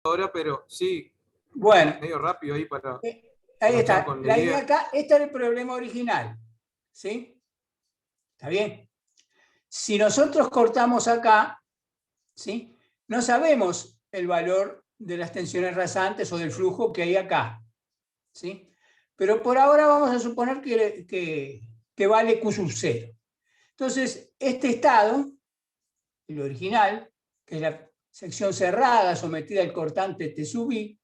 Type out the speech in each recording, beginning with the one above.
ahora, pero sí, Bueno, medio rápido ahí para ahí enganchar está. con la La idea idea. acá, este era el problema original. ¿Sí? ¿Está bien? Si nosotros cortamos acá, ¿sí? No sabemos el valor de las tensiones rasantes o del flujo que hay acá. ¿Sí? Pero por ahora vamos a suponer que vale Q sub 0. Entonces, este estado, el original, que es la sección cerrada sometida al cortante T sub I,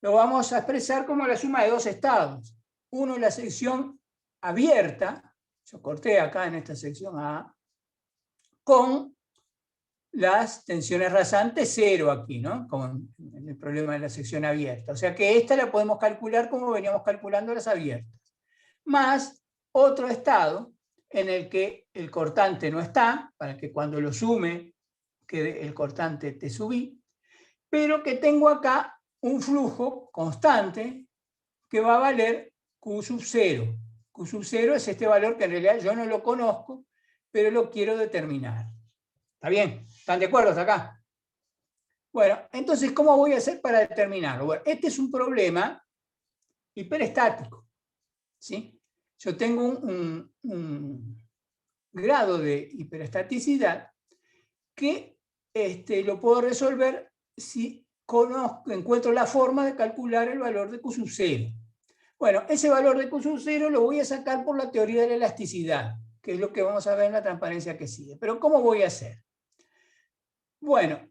lo vamos a expresar como la suma de dos estados. Uno es la sección abierta, yo corté acá en esta sección A, con las tensiones rasantes cero aquí, ¿no? Con el problema de la sección abierta. O sea que esta la podemos calcular como veníamos calculando las abiertas. Más otro estado en el que el cortante no está, para que cuando lo sume quede el cortante T sub I, pero que tengo acá un flujo constante que va a valer Q sub 0. Q sub 0 es este valor que en realidad yo no lo conozco, pero lo quiero determinar. ¿Está bien? ¿Están de acuerdo hasta acá? Bueno, entonces, ¿cómo voy a hacer para determinarlo? Bueno, este es un problema hiperestático. ¿Sí? Yo tengo un grado de hiperestaticidad que lo puedo resolver si encuentro la forma de calcular el valor de Q sub 0. Bueno, ese valor de Q sub 0 lo voy a sacar por la teoría de la elasticidad, que es lo que vamos a ver en la transparencia que sigue. Pero ¿cómo voy a hacer? Bueno,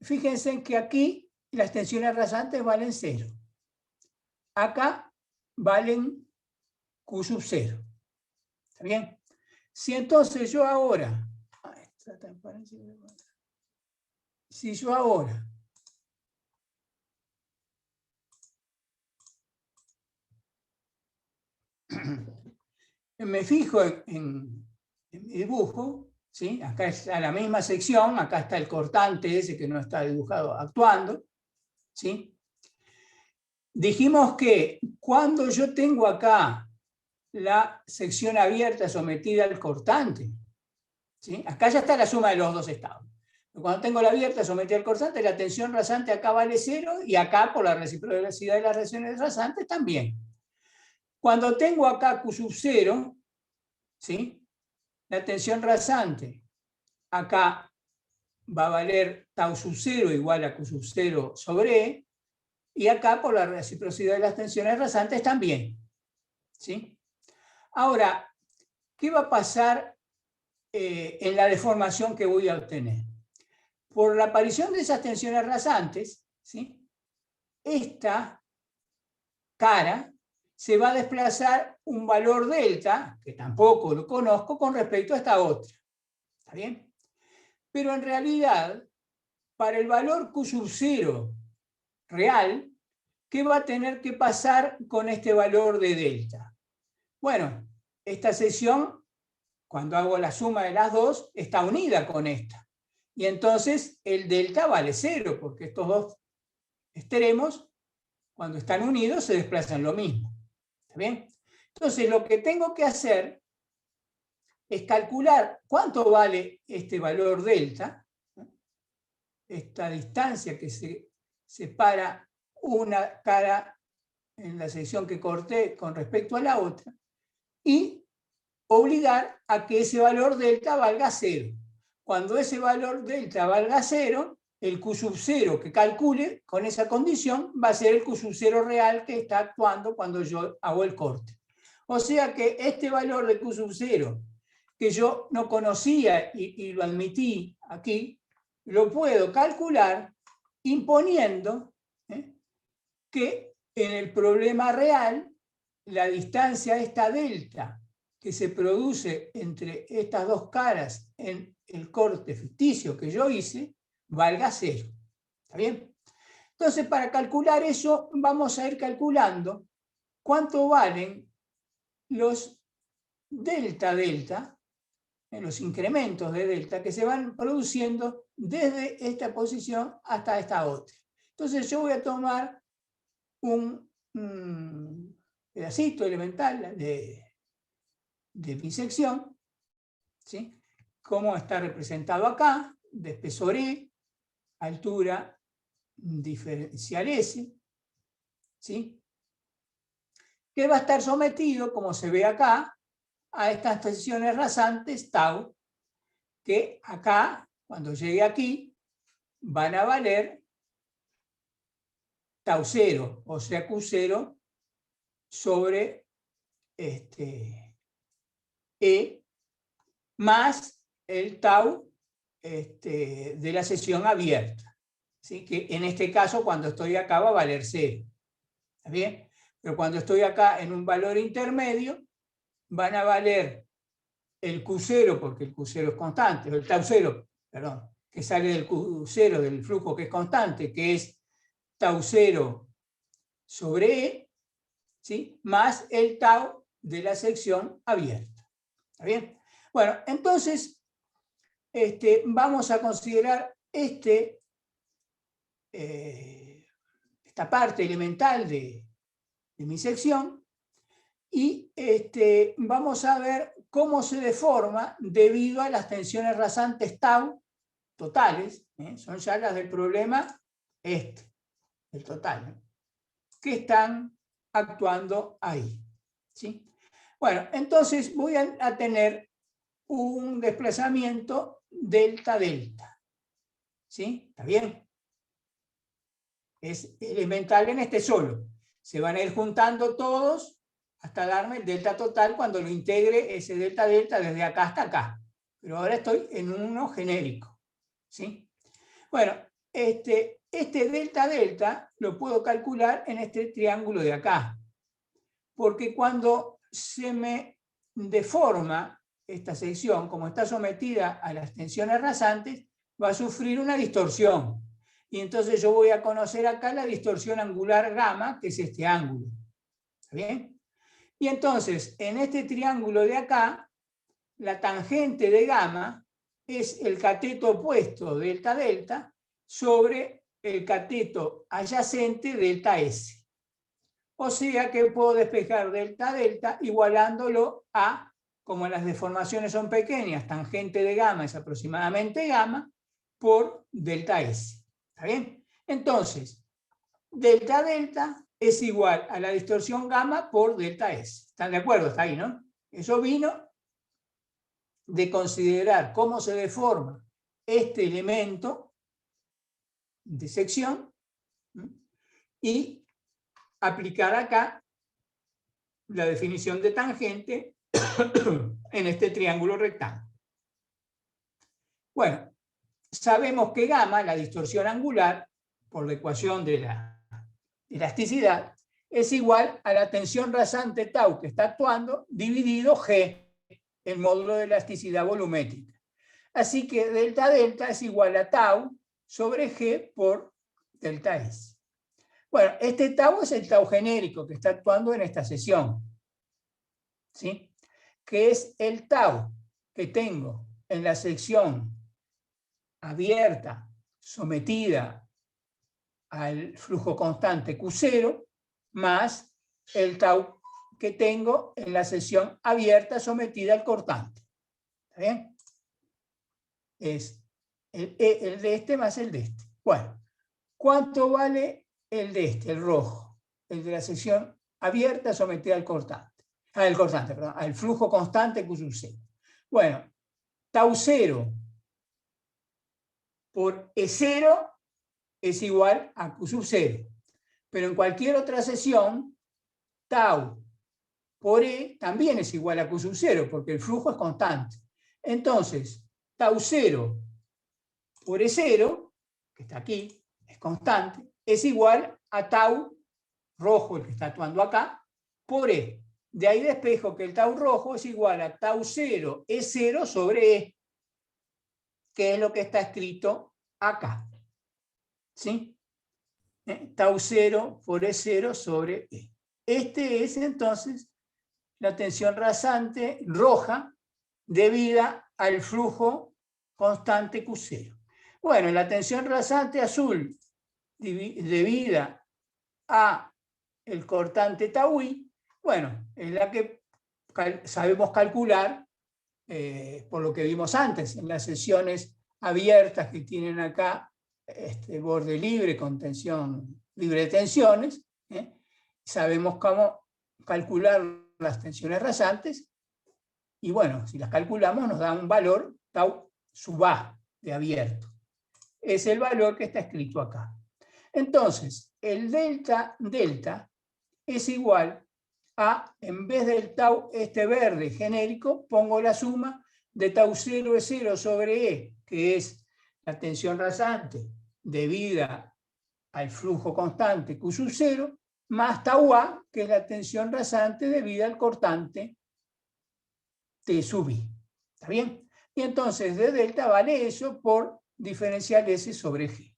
fíjense que aquí las tensiones rasantes valen 0. Acá valen Q sub 0. ¿Está bien? Si entonces yo ahora, si yo ahora me fijo en mi dibujo, ¿sí? Acá está la misma sección, acá está el cortante ese que no está dibujado actuando, ¿sí? Dijimos que cuando yo tengo acá la sección abierta sometida al cortante, ¿sí? Acá ya está la suma de los dos estados. Cuando tengo la abierta sometida al cortante, la tensión rasante acá vale 0 y acá por la reciprocidad de las reacciones rasantes también. Cuando tengo acá Q sub 0, ¿sí? La tensión rasante acá va a valer tau sub 0 igual a Q sub 0 sobre E, y acá por la reciprocidad de las tensiones rasantes también. ¿Sí? Ahora, ¿qué va a pasar en la deformación que voy a obtener? Por la aparición de esas tensiones rasantes, ¿sí? Esta cara se va a desplazar un valor delta, que tampoco lo conozco, con respecto a esta otra. ¿Está bien? Pero en realidad, para el valor Q sub 0 real, ¿qué va a tener que pasar con este valor de delta? Bueno, esta sección, cuando hago la suma de las dos, está unida con esta. Y entonces el delta vale 0, porque estos dos extremos, cuando están unidos, se desplazan lo mismo. ¿Está bien? Entonces, lo que tengo que hacer es calcular cuánto vale este valor delta, esta distancia que se separa una cara en la sección que corté con respecto a la otra, y obligar a que ese valor delta valga 0. Cuando ese valor delta valga 0, el Q sub 0 que calcule con esa condición va a ser el Q sub 0 real que está actuando cuando yo hago el corte. O sea que este valor de Q sub 0 que yo no conocía y lo admití aquí, lo puedo calcular imponiendo que en el problema real la distancia esta delta que se produce entre estas dos caras en el corte ficticio que yo hice valga 0. ¿Está bien? Entonces, para calcular eso, vamos a ir calculando cuánto valen los delta-delta, los incrementos de delta que se van produciendo desde esta posición hasta esta otra. Entonces, yo voy a tomar un pedacito elemental de mi sección, ¿sí? Como está representado acá, de espesor E, altura diferencial S, ¿sí? Que va a estar sometido, como se ve acá, a estas tensiones rasantes tau, que acá, cuando llegue aquí, van a valer tau 0, o sea, Q0 sobre E, más el tau de la sección abierta. ¿Sí? Que en este caso, cuando estoy acá, va a valer 0. ¿Está bien? Pero cuando estoy acá en un valor intermedio, van a valer el Q0, porque el Q0 es constante, o el tau 0, perdón, que sale del Q0, del flujo que es constante, que es tau 0 sobre E, ¿sí? Más el tau de la sección abierta. ¿Está bien? Bueno, entonces vamos a considerar esta parte elemental de mi sección y vamos a ver cómo se deforma debido a las tensiones rasantes tau totales, son ya las del problema el total, que están actuando ahí. ¿Sí? Bueno, entonces voy a tener un desplazamiento delta-delta. ¿Sí? ¿Está bien? Es elemental en este solo. Se van a ir juntando todos hasta darme el delta total cuando lo integre ese delta-delta desde acá hasta acá. Pero ahora estoy en uno genérico. ¿Sí? Bueno, este delta-delta lo puedo calcular en este triángulo de acá. Porque cuando se me deforma esta sección, como está sometida a las tensiones rasantes, va a sufrir una distorsión. Y entonces yo voy a conocer acá la distorsión angular gamma, que es este ángulo. ¿Está bien? Y entonces, en este triángulo de acá, la tangente de gamma es el cateto opuesto delta-delta sobre el cateto adyacente delta S. O sea que puedo despejar delta-delta igualándolo a, como las deformaciones son pequeñas, tangente de gamma es aproximadamente gamma por delta S. ¿Está bien? Entonces, delta-delta es igual a la distorsión gamma por delta S. ¿Están de acuerdo? Está ahí, ¿no? Eso vino de considerar cómo se deforma este elemento de sección y aplicar acá la definición de tangente en este triángulo rectángulo. Bueno, sabemos que gamma, la distorsión angular, por la ecuación de la elasticidad, es igual a la tensión rasante tau que está actuando dividido G, el módulo de elasticidad volumétrica. Así que delta-delta es igual a tau sobre G por delta S. Bueno, este tau es el tau genérico que está actuando en esta sesión, ¿sí? Que es el tau que tengo en la sección abierta sometida al flujo constante Q0 más el tau que tengo en la sección abierta sometida al cortante. ¿Está bien? Es el de este más el de este. Bueno, ¿cuánto vale el de este, el rojo? El de la sección abierta sometida al cortante. Al flujo constante Q0. Bueno, tau 0 por E0 es igual a Q0. Pero en cualquier otra sección, tau por E también es igual a Q0, porque el flujo es constante. Entonces, tau 0 por E0, que está aquí, es constante, es igual a tau rojo, el que está actuando acá, por E. De ahí despejo que el tau rojo es igual a tau 0 E0 sobre E, que es lo que está escrito acá. ¿Sí? Tau 0 por E0 sobre E. Este es entonces la tensión rasante roja debida al flujo constante Q0. Bueno, la tensión rasante azul debida a el cortante tau i, bueno, es la que sabemos calcular por lo que vimos antes, en las sesiones abiertas que tienen acá borde libre con tensión libre de tensiones, sabemos cómo calcular las tensiones rasantes, y bueno, si las calculamos nos da un valor tau sub A de abierto. Es el valor que está escrito acá. Entonces, el delta es igual a, en vez del tau verde genérico, pongo la suma de tau 0 es 0 sobre E, que es la tensión rasante debida al flujo constante Q sub 0, más tau A, que es la tensión rasante debida al cortante T sub I. ¿Está bien? Y entonces de delta vale eso por diferencial S sobre G.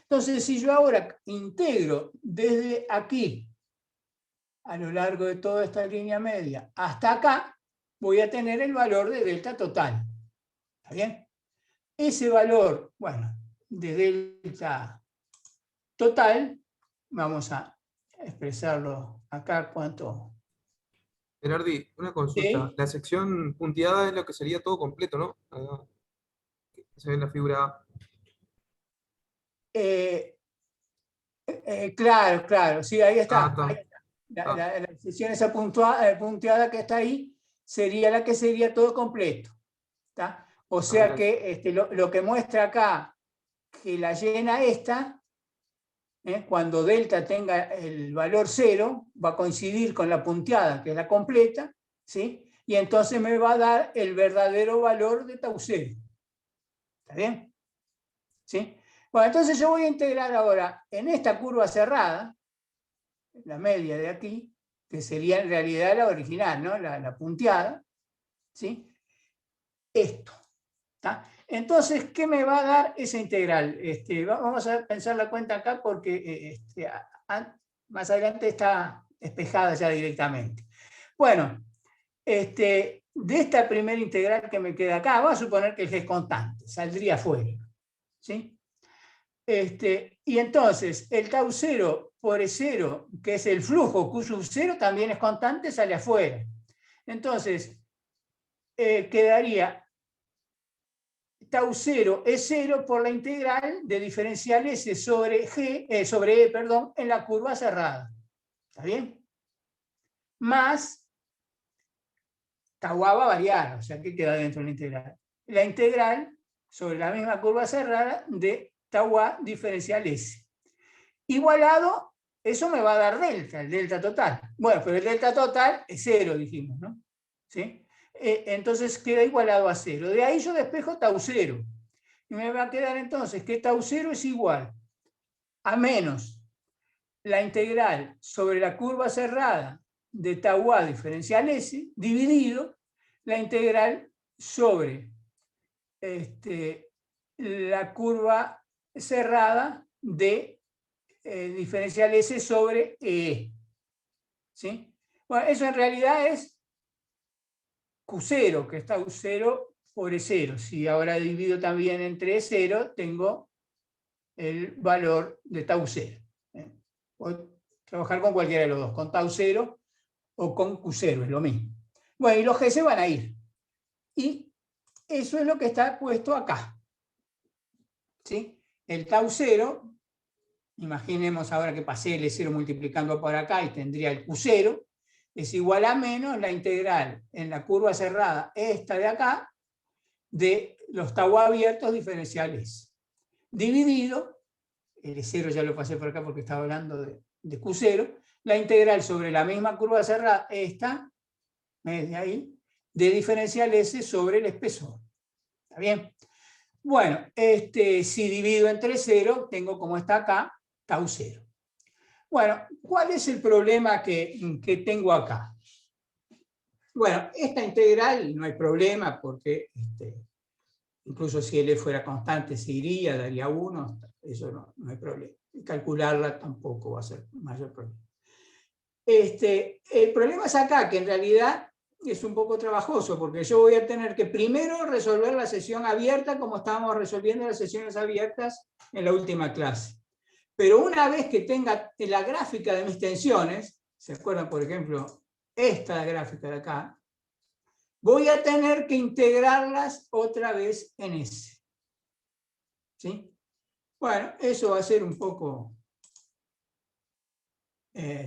Entonces, si yo ahora integro desde aquí, a lo largo de toda esta línea media, hasta acá, voy a tener el valor de delta total. ¿Está bien? Ese valor, bueno, de delta total, vamos a expresarlo acá, ¿cuánto? Gerardi, una consulta. ¿Sí? La sección punteada es lo que sería todo completo, ¿no? Acá, que se ve en la figura A. Claro, claro, sí, ahí Ah, está. Ahí está. está. Ah, La sección esa punteada que está ahí sería la que sería todo completo. ¿Está? O sea ahora, que lo que muestra acá que la llena esta, cuando delta tenga el valor 0, va a coincidir con la punteada, que es la completa, ¿sí? Y entonces me va a dar el verdadero valor de tau 0. ¿Está bien? ¿Sí? Bueno, entonces yo voy a integrar ahora en esta curva cerrada, la media de aquí, que sería en realidad la original, ¿no? La punteada, ¿sí? Esto. ¿Está? Entonces, ¿qué me va a dar esa integral? Vamos a pensar la cuenta acá porque más adelante está despejada ya directamente. Bueno, de esta primera integral que me queda acá, vamos a suponer que el G es constante, saldría fuera. ¿Sí? Y entonces, el tau 0 por E0, que es el flujo Q sub 0, también es constante, sale afuera. Entonces, quedaría tau 0 es 0 por la integral de diferencial S sobre E, perdón, en la curva cerrada. ¿Está bien? Más tau A va a variar, o sea que queda dentro de la integral. La integral sobre la misma curva cerrada de tau A diferencial S. Igualado, eso me va a dar delta, el delta total. Bueno, pero el delta total es 0, dijimos, ¿no? ¿Sí? Entonces queda igualado a 0. De ahí yo despejo tau 0. Y me va a quedar entonces que tau 0 es igual a menos la integral sobre la curva cerrada de tau A diferencial S dividido la integral sobre la curva cerrada de diferencial S sobre E. ¿Sí? Bueno, eso en realidad es Q0, que es tau 0 por E0. Si ahora divido también entre E0, tengo el valor de tau 0. Puedo trabajar con cualquiera de los dos, con tau 0 o con Q0, es lo mismo. Bueno, y los G se van a ir. Y eso es lo que está puesto acá. ¿Sí? El tau 0, imaginemos ahora que pasé el E0 multiplicando por acá y tendría el Q0, es igual a menos la integral en la curva cerrada, esta de acá, de los tau abiertos diferenciales, dividido, el E0 ya lo pasé por acá porque estaba hablando de Q0, la integral sobre la misma curva cerrada, esta, de ahí, de diferencial S sobre el espesor. ¿Está bien? Bueno, si divido entre 0, tengo como está acá, tau 0. Bueno, ¿cuál es el problema que tengo acá? Bueno, esta integral no hay problema porque incluso si L fuera constante se iría, daría 1, eso no hay problema. Calcularla tampoco va a ser mayor problema. El problema es acá, que en realidad es un poco trabajoso, porque yo voy a tener que primero resolver la sesión abierta como estábamos resolviendo las sesiones abiertas en la última clase. Pero una vez que tenga la gráfica de mis tensiones, ¿se acuerdan, por ejemplo, esta gráfica de acá? Voy a tener que integrarlas otra vez en S. ¿Sí? Bueno, eso va a ser un poco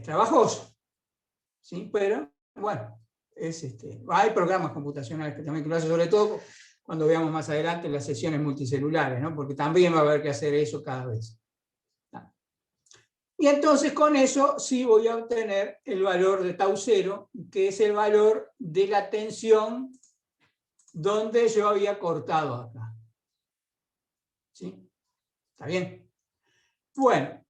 trabajoso, ¿sí? Pero bueno, hay programas computacionales que también lo hacen, sobre todo cuando veamos más adelante las sesiones multicelulares, ¿no? Porque también va a haber que hacer eso cada vez. Y entonces con eso sí voy a obtener el valor de tau 0, que es el valor de la tensión donde yo había cortado acá. ¿Sí? ¿Está bien? Bueno,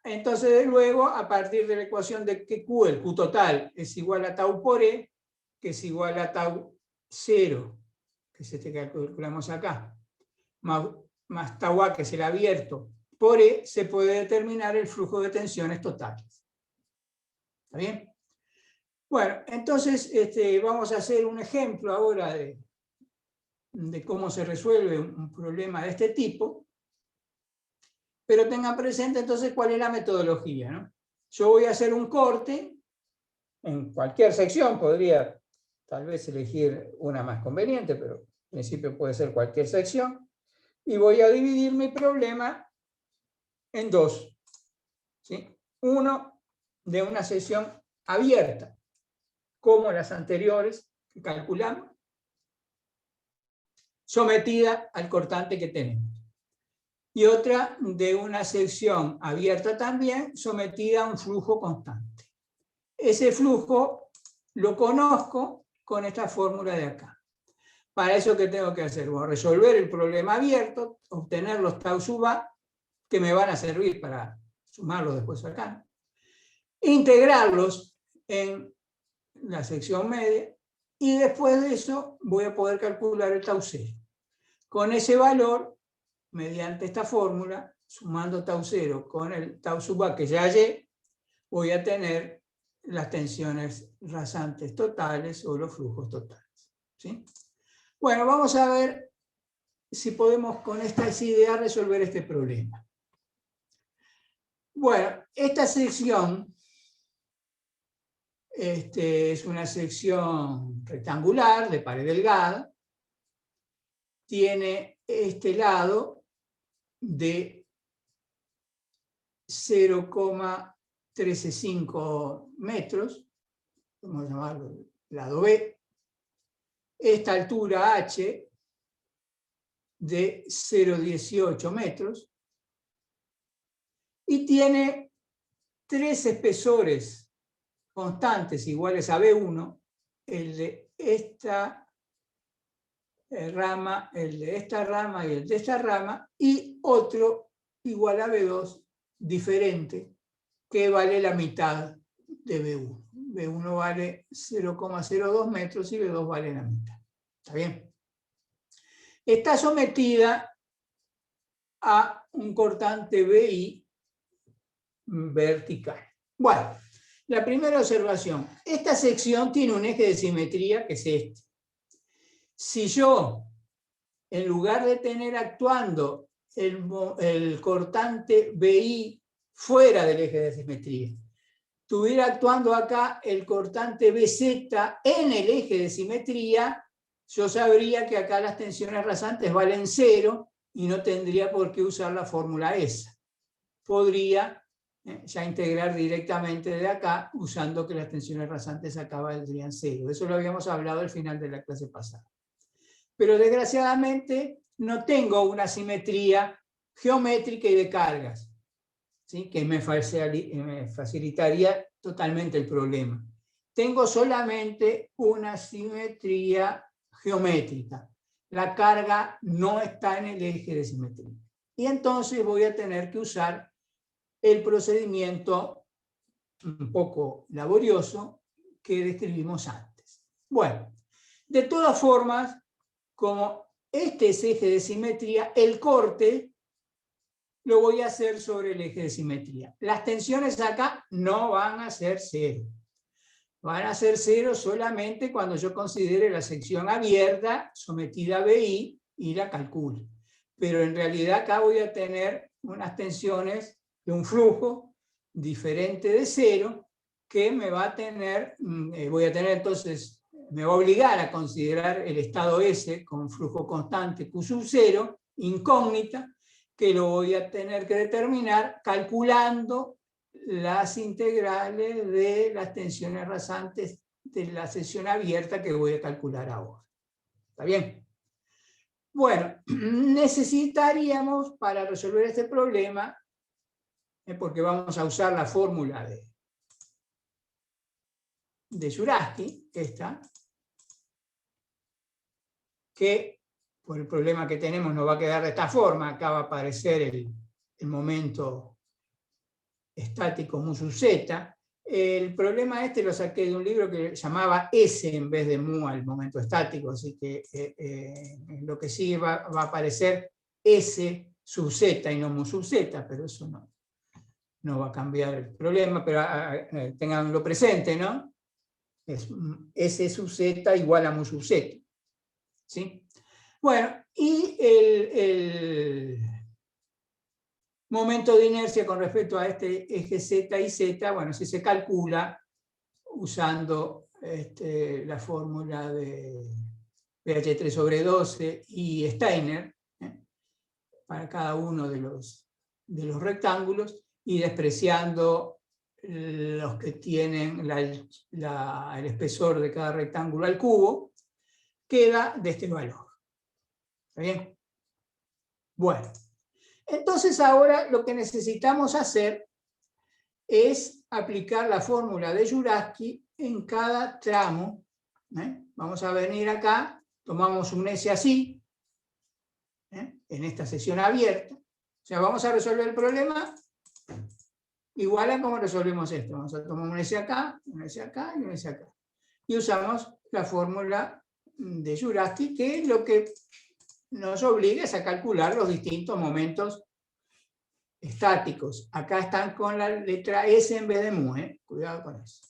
entonces luego, a partir de la ecuación de que Q, el Q total, es igual a tau por E, que es igual a tau 0, que es este que calculamos acá, más tau A, que es el abierto, por E, se puede determinar el flujo de tensiones totales. ¿Está bien? Bueno, entonces vamos a hacer un ejemplo ahora de cómo se resuelve un problema de este tipo, pero tengan presente entonces cuál es la metodología, ¿no? Yo voy a hacer un corte en cualquier sección, podría tal vez elegir una más conveniente, pero en principio puede ser cualquier sección, y voy a dividir mi problema en dos, ¿sí? Uno de una sección abierta, como las anteriores que calculamos, sometida al cortante que tenemos. Y otra de una sección abierta también, sometida a un flujo constante. Ese flujo lo conozco con esta fórmula de acá. Para eso, ¿qué tengo que hacer? Voy a resolver el problema abierto, obtener los tau sub A, que me van a servir para sumarlos después acá, integrarlos en la sección media, y después de eso voy a poder calcular el tau 0. Con ese valor, mediante esta fórmula, sumando tau 0 con el tau sub A que ya hallé, voy a tener las tensiones rasantes totales o los flujos totales. ¿Sí? Bueno, vamos a ver si podemos con estas ideas resolver este problema. Bueno, esta sección es una sección rectangular de pared delgada. Tiene este lado de 0,135 metros, vamos a llamarlo lado B. Esta altura H de 0,18 metros. Y tiene tres espesores constantes iguales a B1, el de esta rama, el de esta rama y el de esta rama, y otro igual a B2 diferente, que vale la mitad de B1. B1 vale 0,02 metros y B2 vale la mitad. ¿Está bien? Está sometida a un cortante BI vertical. Bueno, la primera observación. Esta sección tiene un eje de simetría que es este. Si yo, en lugar de tener actuando el cortante BI fuera del eje de simetría, tuviera actuando acá el cortante BZ en el eje de simetría, yo sabría que acá las tensiones rasantes valen 0 y no tendría por qué usar la fórmula esa. Podría ya integrar directamente de acá usando que las tensiones rasantes acá valdrían 0. Eso lo habíamos hablado al final de la clase pasada. Pero desgraciadamente no tengo una simetría geométrica y de cargas, ¿sí? Que me facilitaría totalmente el problema. Tengo solamente una simetría geométrica. La carga no está en el eje de simetría. Y entonces voy a tener que usar el procedimiento un poco laborioso que describimos antes. Bueno, de todas formas, como este es eje de simetría, el corte lo voy a hacer sobre el eje de simetría. Las tensiones acá no van a ser 0. Van a ser 0 solamente cuando yo considere la sección abierta sometida a BI y la calcule. Pero en realidad acá voy a tener unas tensiones de un flujo diferente de 0 que me va a tener, voy a tener entonces, me va a obligar a considerar el estado S con flujo constante Q sub 0, incógnita, que lo voy a tener que determinar calculando las integrales de las tensiones rasantes de la sección abierta que voy a calcular ahora. ¿Está bien? Bueno, necesitaríamos para resolver este problema, porque vamos a usar la fórmula de Zuraski, esta, que por el problema que tenemos nos va a quedar de esta forma. Acá va a aparecer el momento estático mu sub z. El problema este lo saqué de un libro que llamaba S en vez de mu al momento estático, así que lo que sigue va a aparecer S sub z y no mu sub z, pero eso no va a cambiar el problema, pero tenganlo presente, ¿no? Es S sub z igual a mu sub z. ¿Sí? Bueno, y el momento de inercia con respecto a este eje Z y Z, bueno, si se calcula usando la fórmula de pH 3/12 y Steiner, para cada uno de los rectángulos, y despreciando los que tienen el espesor de cada rectángulo al cubo, queda de este valor. ¿Está bien? Bueno, entonces ahora lo que necesitamos hacer es aplicar la fórmula de Zuraski en cada tramo. Vamos a venir acá, tomamos un S así, en esta sección abierta. O sea, vamos a resolver el problema igual a como resolvemos esto. Vamos a tomar un S acá, un S acá y un S acá. Y usamos la fórmula de Zuraski, que es lo que nos obliga a calcular los distintos momentos estáticos. Acá están con la letra S en vez de mu, cuidado con eso.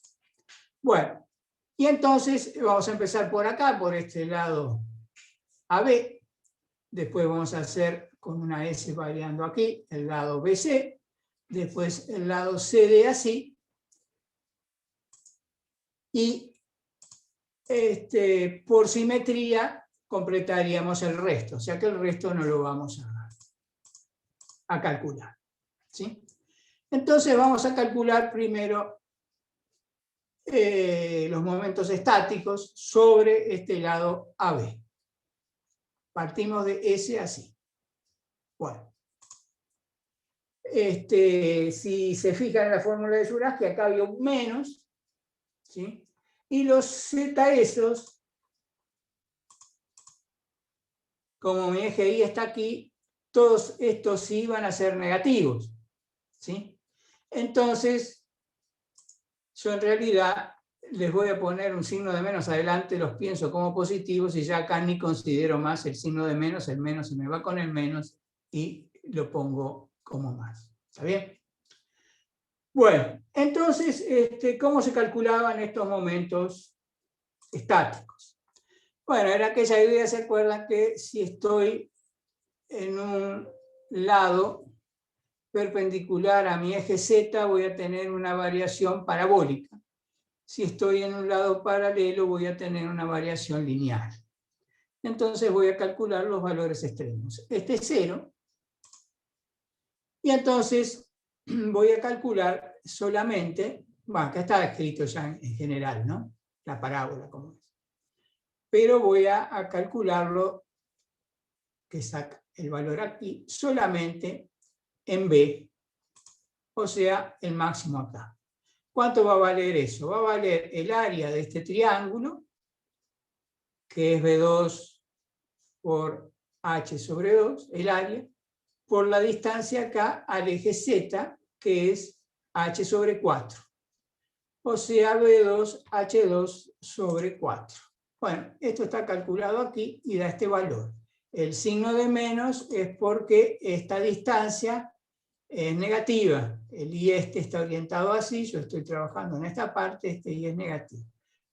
Bueno, y entonces vamos a empezar por acá, por este lado AB. Después vamos a hacer con una S variando aquí, el lado BC. Después el lado CD así. Y por simetría completaríamos el resto, o sea que el resto no lo vamos a calcular. ¿Sí? Entonces vamos a calcular primero los momentos estáticos sobre este lado AB. Partimos de S así. Bueno. Si se fijan en la fórmula de Zuraski, acá había un menos, ¿sí? Y los Z esos, como mi eje Y está aquí, todos estos sí van a ser negativos, ¿sí? Entonces, yo en realidad les voy a poner un signo de menos adelante, los pienso como positivos y ya acá ni considero más el signo de menos, el menos se me va con el menos y lo pongo como más. ¿Está bien? Bueno, entonces, ¿cómo se calculaban estos momentos estáticos? Bueno, era aquella idea, ¿se acuerdan? Que si estoy en un lado perpendicular a mi eje Z, voy a tener una variación parabólica. Si estoy en un lado paralelo, voy a tener una variación lineal. Entonces voy a calcular los valores extremos. Este es 0. Y entonces voy a calcular solamente, bueno, acá está escrito ya en general, ¿no? La parábola, como es. Pero voy a calcularlo, que saca el valor aquí, solamente en B, o sea, el máximo acá. ¿Cuánto va a valer eso? Va a valer el área de este triángulo, que es B2 por H sobre 2, el área, por la distancia acá al eje Z, que es H sobre 4. O sea, B2, H2 sobre 4. Bueno, esto está calculado aquí y da este valor. El signo de menos es porque esta distancia es negativa. El Y está orientado así, yo estoy trabajando en esta parte, este Y es negativo.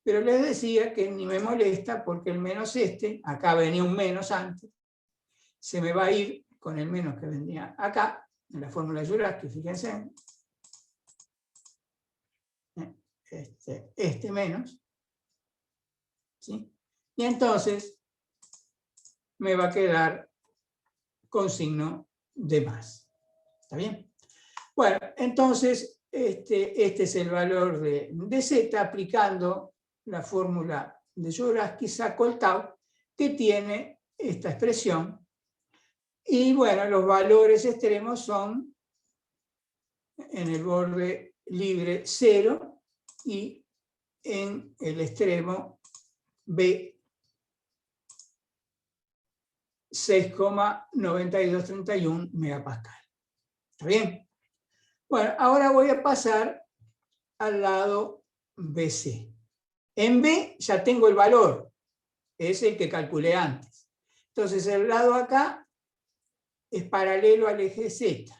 Pero les decía que ni me molesta porque el menos acá venía un menos antes, se me va a ir con el menos que venía acá, en la fórmula de Zuraski, fíjense. Este menos. ¿Sí? Y entonces me va a quedar con signo más. ¿Está bien? Bueno, entonces este es el valor de Z aplicando la fórmula de Dvořáčky, saco el tau, que tiene esta expresión. Y bueno, los valores extremos son en el borde libre 0 y en el extremo B 6,9231 megapascal. ¿Está bien? Bueno, ahora voy a pasar al lado BC. En B ya tengo el valor, es el que calculé antes. Entonces el lado acá es paralelo al eje Z.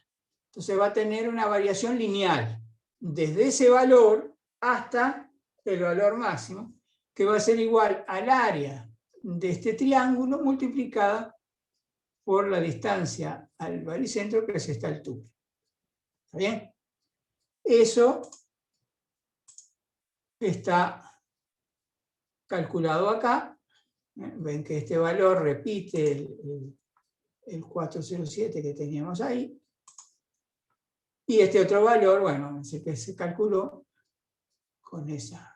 Entonces va a tener una variación lineal desde ese valor hasta el valor máximo, que va a ser igual al área de este triángulo multiplicada por la distancia al baricentro, que es esta altura. ¿Está bien? Eso está calculado acá. Ven que este valor repite el 407 que teníamos ahí. Y este otro valor, bueno, que se calculó con esa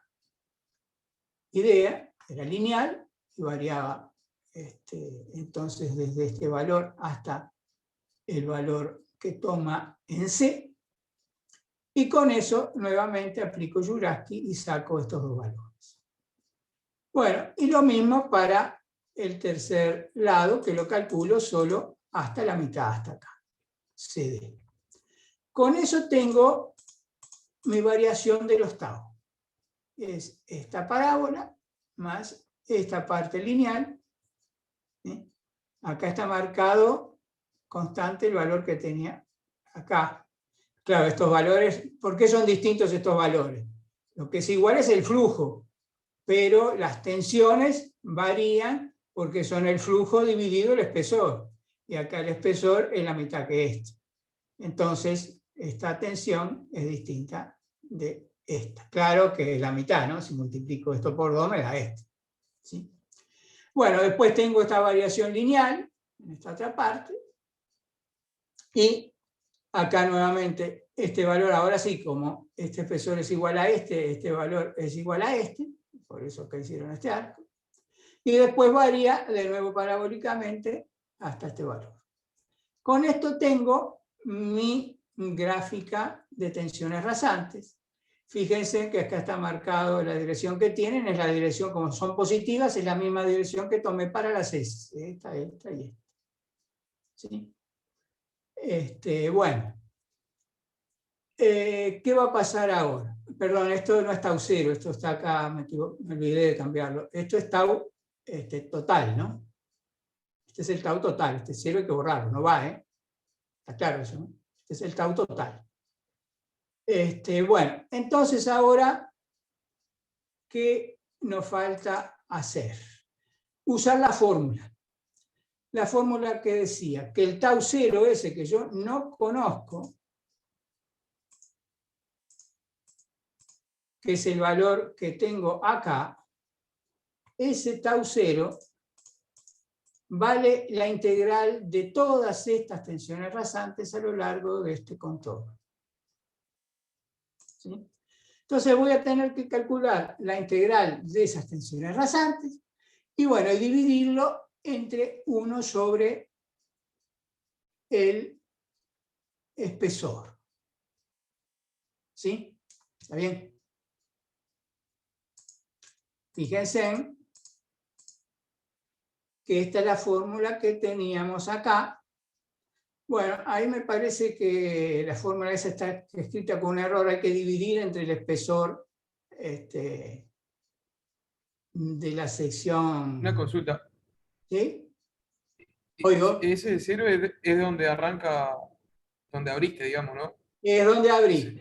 idea, era lineal y variaba entonces desde este valor hasta el valor que toma en C. Y con eso nuevamente aplico Dvořáčky y saco estos dos valores. Bueno, y lo mismo para el tercer lado, que lo calculo solo hasta la mitad, hasta acá, CD. Con eso tengo mi variación de los tau. Es esta parábola más esta parte lineal. ¿Sí? Acá está marcado constante el valor que tenía acá. Claro, estos valores, ¿por qué son distintos estos valores? Lo que es igual es el flujo, pero las tensiones varían porque son el flujo dividido el espesor. Y acá el espesor es la mitad que este. Entonces, esta tensión es distinta de esta. Claro que es la mitad, ¿no? Si multiplico esto por 2 me da esto. ¿Sí? Bueno, después tengo esta variación lineal, en esta otra parte. Y acá nuevamente este valor, ahora sí, como este espesor es igual a este valor es igual a este, por eso acá hicieron este arco. Y después varía de nuevo parabólicamente hasta este valor. Con esto tengo mi gráfica de tensiones rasantes. Fíjense que acá está marcado la dirección que tienen, es la dirección, como son positivas, es la misma dirección que tomé para las S. Esta y esta. ¿Sí? Bueno. ¿Qué va a pasar ahora? Perdón, esto no es tau cero, esto está acá, me olvidé de cambiarlo. Esto es tau total, ¿no? Este es el tau total, este cero hay que borrarlo, no va, ¿eh? Está claro eso, ¿no? Este es el tau total. Bueno, entonces ahora, ¿qué nos falta hacer? Usar la fórmula. La fórmula que decía que el tau cero ese que yo no conozco, que es el valor que tengo acá, ese tau cero vale la integral de todas estas tensiones rasantes a lo largo de este contorno. ¿Sí? Entonces voy a tener que calcular la integral de esas tensiones rasantes y bueno, y dividirlo entre 1 sobre el espesor. ¿Sí? ¿Está bien? Fíjense que esta es la fórmula que teníamos acá. Bueno, ahí me parece que la fórmula esa está escrita con un error, hay que dividir entre el espesor de la sección. Una consulta. ¿Sí? Oigo. Ese de cero es donde arranca, donde abriste, digamos, ¿no? Es donde abrí.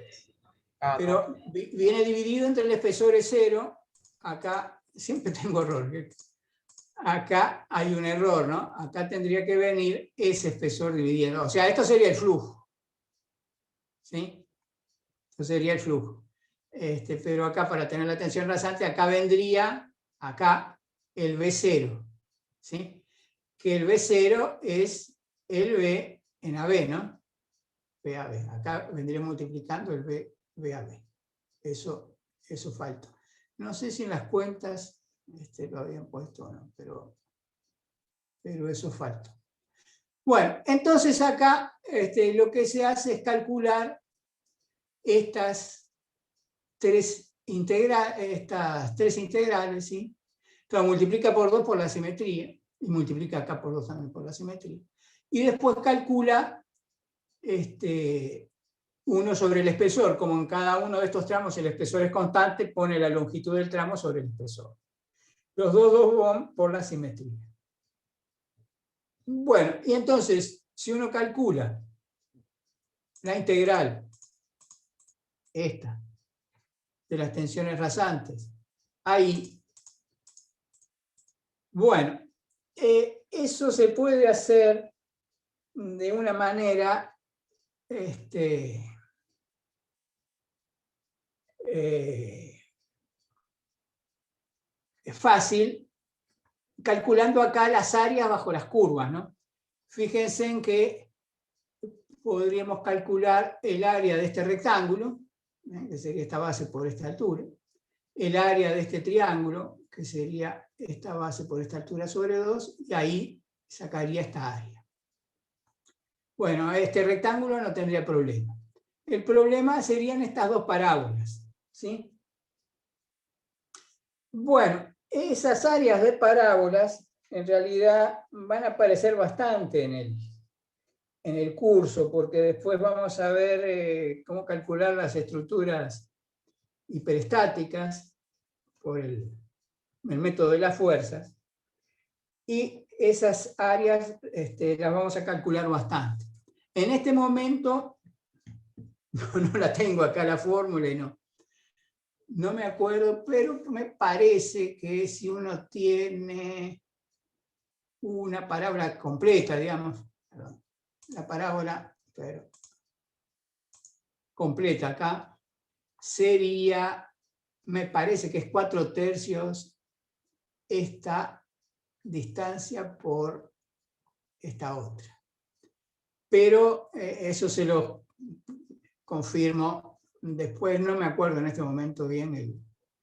Pero No. viene dividido entre el espesor es 0. Acá siempre tengo error. Acá hay un error, ¿no? Acá tendría que venir ese espesor dividiendo. O sea, esto sería el flujo. ¿Sí? Esto sería el flujo. Pero acá, para tener la tensión rasante, acá vendría, acá, el B0. ¿Sí? Que el B0 es el B en AB, ¿no? BAB. Acá vendría multiplicando el BAB. Eso falta. No sé si en las cuentas lo habían puesto o no, pero eso falta. Bueno, entonces acá lo que se hace es calcular estas tres integrales, ¿sí? Entonces multiplica por 2 por la simetría, y multiplica acá por 2 también por la simetría. Y después calcula uno sobre el espesor, como en cada uno de estos tramos el espesor es constante, pone la longitud del tramo sobre el espesor. Los dos van por la simetría. Bueno, y entonces, si uno calcula la integral, esta, de las tensiones rasantes, ahí, bueno, eso se puede hacer de una manera fácil, calculando acá las áreas bajo las curvas, ¿no? Fíjense en que podríamos calcular el área de este rectángulo, que sería esta base por esta altura, el área de este triángulo, que sería esta base por esta altura sobre 2, y ahí sacaría esta área. Bueno, este rectángulo no tendría problema. El problema serían estas dos parábolas, ¿sí? Bueno, esas áreas de parábolas en realidad van a aparecer bastante en el curso, porque después vamos a ver cómo calcular las estructuras hiperestáticas por el método de las fuerzas, y esas áreas las vamos a calcular bastante. En este momento no la tengo acá la fórmula y no me acuerdo, pero me parece que si uno tiene una parábola completa, digamos, perdón, la parábola completa acá, sería, me parece que es 4/3 esta distancia por esta otra. Pero eso se lo confirmo después, no me acuerdo en este momento bien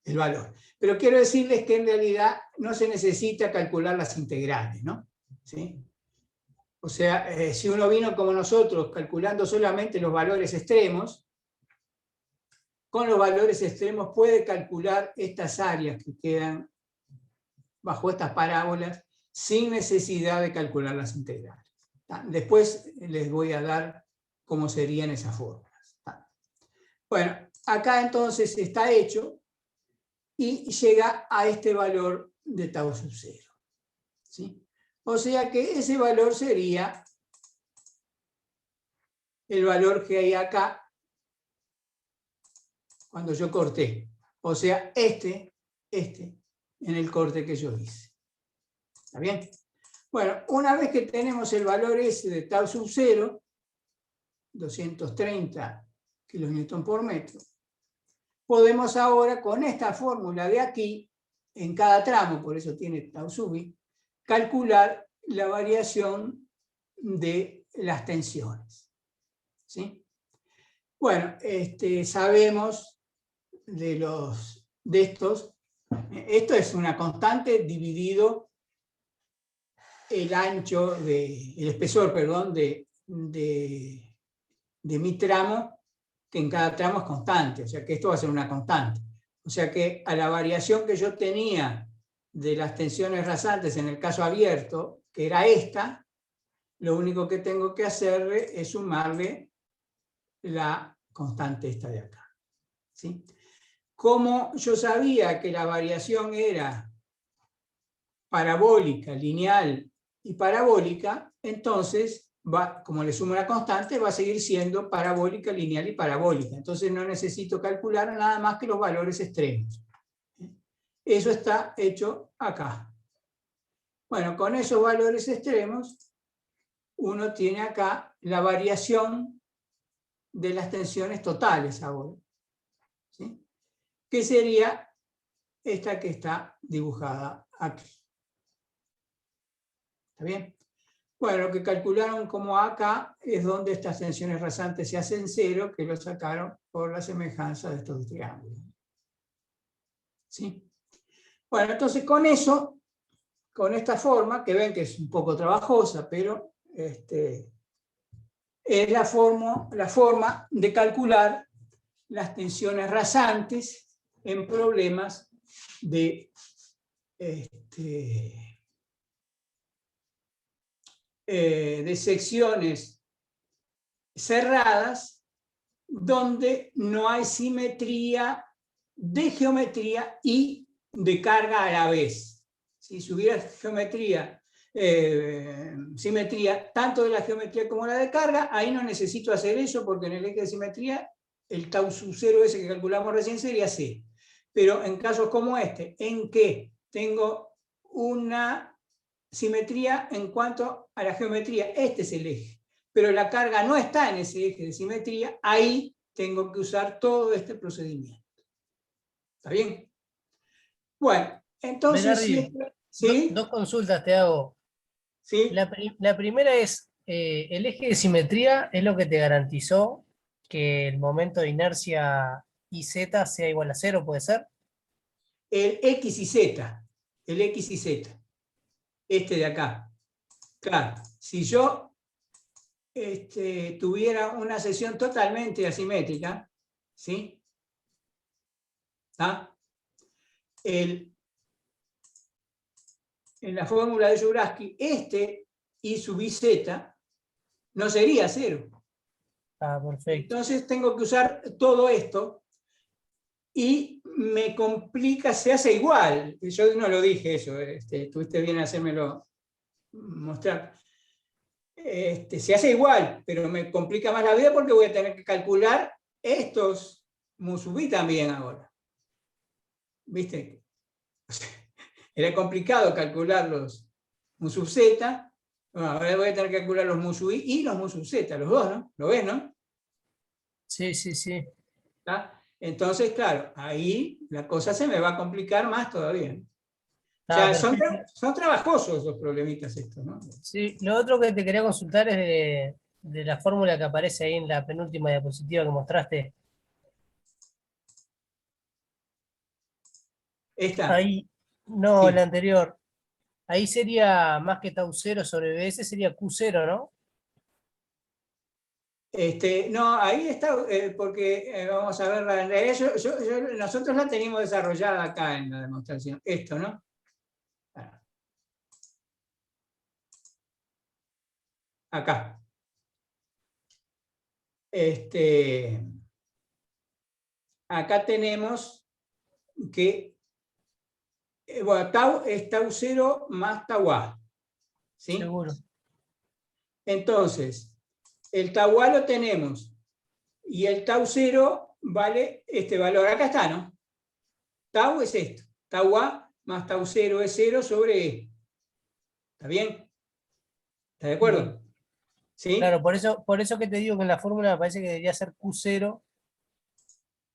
el valor. Pero quiero decirles que en realidad no se necesita calcular las integrales, ¿no? ¿Sí? O sea, si uno vino como nosotros calculando solamente los valores extremos, con los valores extremos puede calcular estas áreas que quedan bajo estas parábolas sin necesidad de calcular las integrales. Después les voy a dar cómo serían esas fórmulas. Bueno, acá entonces está hecho y llega a este valor de tau sub 0. ¿Sí? O sea que ese valor sería el valor que hay acá cuando yo corté. O sea, en el corte que yo hice. ¿Está bien? Bueno, una vez que tenemos el valor ese de tau sub 0, 230 kilonewton por metro, podemos ahora con esta fórmula de aquí, en cada tramo, por eso tiene tau sub i, calcular la variación de las tensiones. ¿Sí? Bueno, sabemos de estos, esto es una constante dividido el ancho, el espesor, perdón, de mi tramo, que en cada tramo es constante, o sea que esto va a ser una constante. O sea que a la variación que yo tenía de las tensiones rasantes en el caso abierto, que era esta, lo único que tengo que hacerle es sumarle la constante esta de acá. ¿Sí? Como yo sabía que la variación era parabólica, lineal y parabólica, entonces, como le sumo la constante, va a seguir siendo parabólica, lineal y parabólica. Entonces no necesito calcular nada más que los valores extremos. Eso está hecho acá. Bueno, con esos valores extremos, uno tiene acá la variación de las tensiones totales ahora. ¿Sí? Que sería esta que está dibujada aquí. ¿Está bien? Bueno, lo que calcularon como acá es donde estas tensiones rasantes se hacen cero, que lo sacaron por la semejanza de estos triángulos. ¿Sí? Bueno, entonces con eso, con esta forma, que ven que es un poco trabajosa, pero es la forma de calcular las tensiones rasantes en problemas de secciones cerradas donde no hay simetría de geometría y de carga a la vez. Si hubiera simetría tanto de la geometría como la de carga, ahí no necesito hacer eso porque en el eje de simetría el tau sub 0 ese que calculamos recién sería C. Pero en casos como este, en que tengo una simetría en cuanto a la geometría, este es el eje, pero la carga no está en ese eje de simetría, ahí tengo que usar todo este procedimiento. ¿Está bien? Bueno, entonces, Bernardi, ¿sí? dos consultas te hago. ¿Sí? La primera es, el eje de simetría es lo que te garantizó que el momento de inercia IZ sea igual a 0, ¿puede ser? El X y Z, el X y Z, este de acá. Claro, si yo tuviera una sección totalmente asimétrica, ¿sí? ¿Ah? En la fórmula de Jouraski, y sub IZ no sería 0. Ah, perfecto. Entonces tengo que usar todo esto y me complica, se hace igual. Yo no lo dije eso, tuviste bien hacérmelo mostrar. Se hace igual, pero me complica más la vida porque voy a tener que calcular estos mu-sub-i también ahora. ¿Viste? Era complicado calcular los mu-sub-z, bueno, ahora voy a tener que calcular los mu-sub-i y los mu-sub-z, los dos, ¿no? ¿Lo ves, no? Sí, sí, sí. ¿Está? Entonces, claro, ahí la cosa se me va a complicar más todavía. O Ah, sea, perfecto. son trabajosos los problemitas estos, ¿no? Sí, lo otro que te quería consultar es de la fórmula que aparece ahí en la penúltima diapositiva que mostraste. Esta, Ahí, no, la sí. anterior. Ahí sería más que tau 0 sobre BS, sería Q0, ¿no? No, ahí está, porque vamos a ver, en realidad nosotros la tenemos desarrollada acá en la demostración. Esto, ¿no? Acá. Acá tenemos que, bueno, tau es tau 0 más tau A. ¿Sí? Seguro. Entonces, el tau A lo tenemos y el tau 0 vale este valor. Acá está, ¿no? Tau es esto. Tau A más tau 0 es 0 sobre E. ¿Está bien? ¿Está de acuerdo? Bien. ¿Sí? Claro, por eso que te digo que en la fórmula me parece que debería ser Q0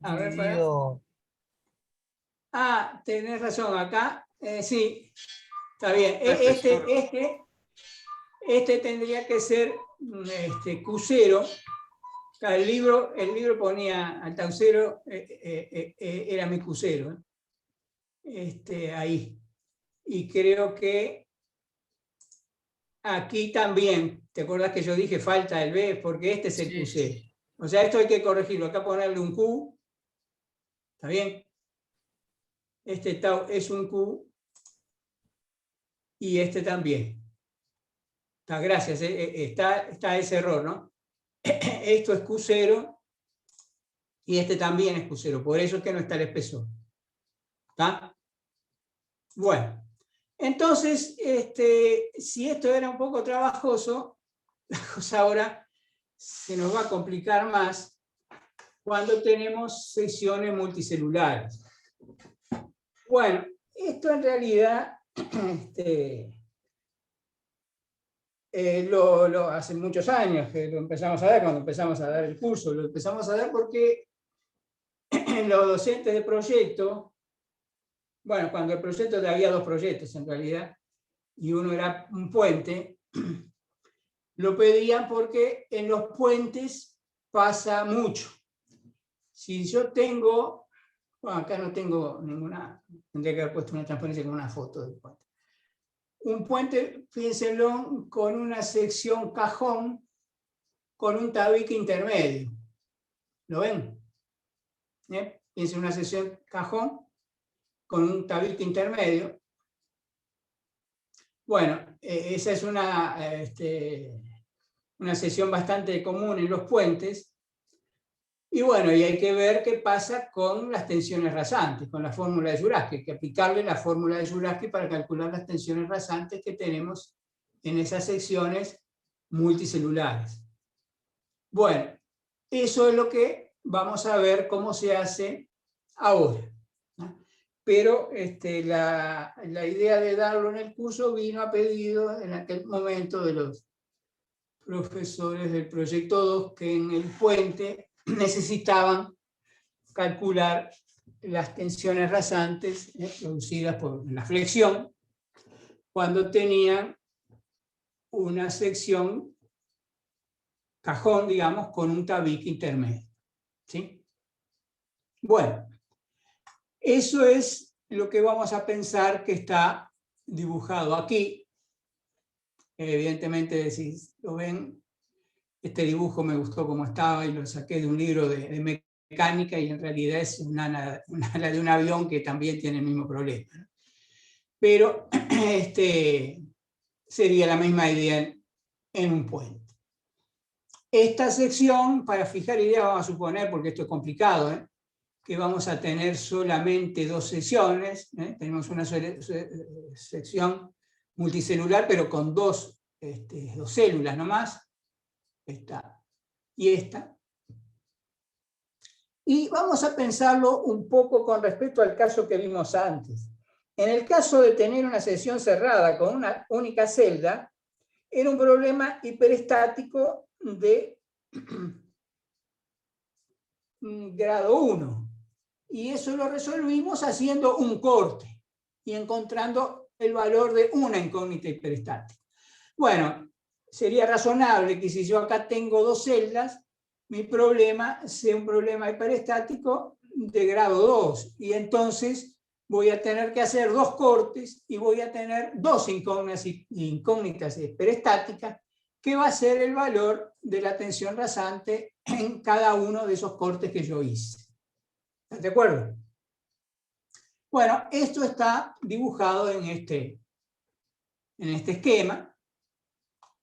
A ver, dividido. tenés razón, acá sí, está bien. Este tendría que ser Q0. El libro ponía al tau 0, era mi Q0. Ahí. Y creo que aquí también, ¿te acuerdas que yo dije falta el B? Porque este es el Sí, Q0. sí. O sea, esto hay que corregirlo. Acá ponerle un Q. ¿Está bien? Este tau es un Q. Y este también. Gracias. Está ese error, ¿no? Esto es Q0. Y este también es Q0. Por eso es que no está el espesor. ¿Está? Bueno. Entonces, si esto era un poco trabajoso, la cosa ahora se nos va a complicar más cuando tenemos secciones multicelulares. Bueno, esto en realidad hace muchos años que lo empezamos a ver, cuando empezamos a dar el curso, lo empezamos a dar porque los docentes de proyecto, bueno, cuando el proyecto había dos proyectos en realidad, y uno era un puente, Lo pedían porque en los puentes pasa mucho. Si yo tengo, bueno, acá no tengo ninguna, tendría que haber puesto una transparencia con una foto del puente. Un puente, fíjenselo, con una sección cajón, con un tabique intermedio. ¿Lo ven? Fíjense una sección cajón con un tabique intermedio. Bueno, esa es una sección bastante común en los puentes. Y bueno, y hay que ver qué pasa con las tensiones rasantes, con la fórmula de Durassky. Hay que aplicarle la fórmula de Durassky para calcular las tensiones rasantes que tenemos en esas secciones multicelulares. Bueno, eso es lo que vamos a ver cómo se hace ahora, ¿no? Pero la idea de darlo en el curso vino a pedido en aquel momento de los profesores del proyecto 2 que en el puente necesitaban calcular las tensiones rasantes producidas por la flexión cuando tenían una sección cajón, digamos, con un tabique intermedio. ¿Sí? Bueno, eso es lo que vamos a pensar que está dibujado aquí. Evidentemente, si lo ven, este dibujo me gustó como estaba y lo saqué de un libro de mecánica y en realidad es una ala de un avión que también tiene el mismo problema, ¿no? Pero sería la misma idea en un puente. Esta sección, para fijar idea, vamos a suponer, porque esto es complicado, que vamos a tener solamente dos secciones. Tenemos una sección multicelular, pero con dos células nomás. Esta y esta. Y vamos a pensarlo un poco con respecto al caso que vimos antes. En el caso de tener una sección cerrada con una única celda, era un problema hiperestático de grado 1. Y eso lo resolvimos haciendo un corte y encontrando el valor de una incógnita hiperestática. Bueno, sería razonable que si yo acá tengo dos celdas, mi problema sea un problema hiperestático de grado 2. Y entonces voy a tener que hacer dos cortes y voy a tener dos incógnitas hiperestáticas, que va a ser el valor de la tensión rasante en cada uno de esos cortes que yo hice. ¿Estás de acuerdo? Bueno, esto está dibujado en este esquema.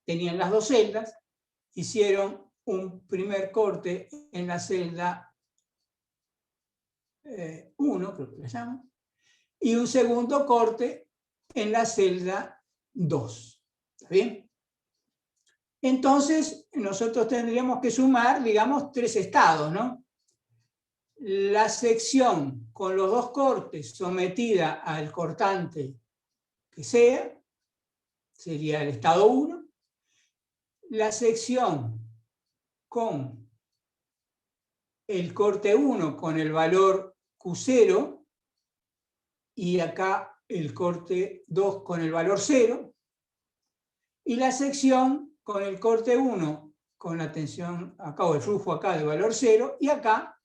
Tenían las dos celdas, hicieron un primer corte en la celda 1, creo que la llaman, y un segundo corte en la celda 2. ¿Está bien? Entonces, nosotros tendríamos que sumar, digamos, tres estados, ¿no? La sección con los dos cortes sometida al cortante que sea, sería el estado 1. La sección con el corte 1 con el valor Q0 y acá el corte 2 con el valor 0, y la sección con el corte 1 con la tensión acá o el flujo acá de valor 0 y acá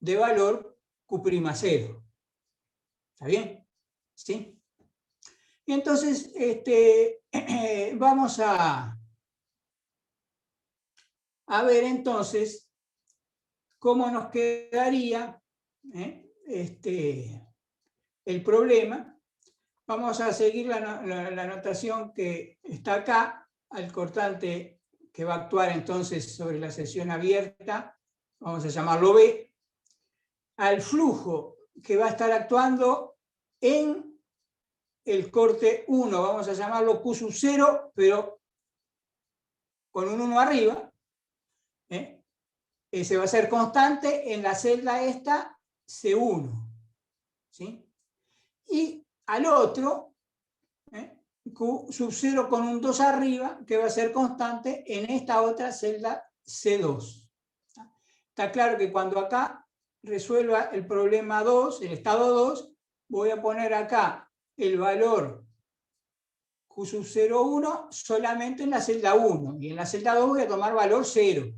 de valor Q'0. ¿Está bien? ¿Sí? Y entonces vamos a ver entonces cómo nos quedaría el problema. Vamos a seguir la notación que está acá, al cortante que va a actuar entonces sobre la sección abierta, vamos a llamarlo B, al flujo que va a estar actuando en el corte 1, vamos a llamarlo Q0, pero con un 1 arriba. Ese va a ser constante en la celda esta C1. ¿Sí? Y al otro, Q0 con un 2 arriba, que va a ser constante en esta otra celda C2. Está claro que cuando acá resuelva el problema 2, el estado 2, voy a poner acá el valor Q sub 0, 1 solamente en la celda 1, y en la celda 2 voy a tomar valor 0.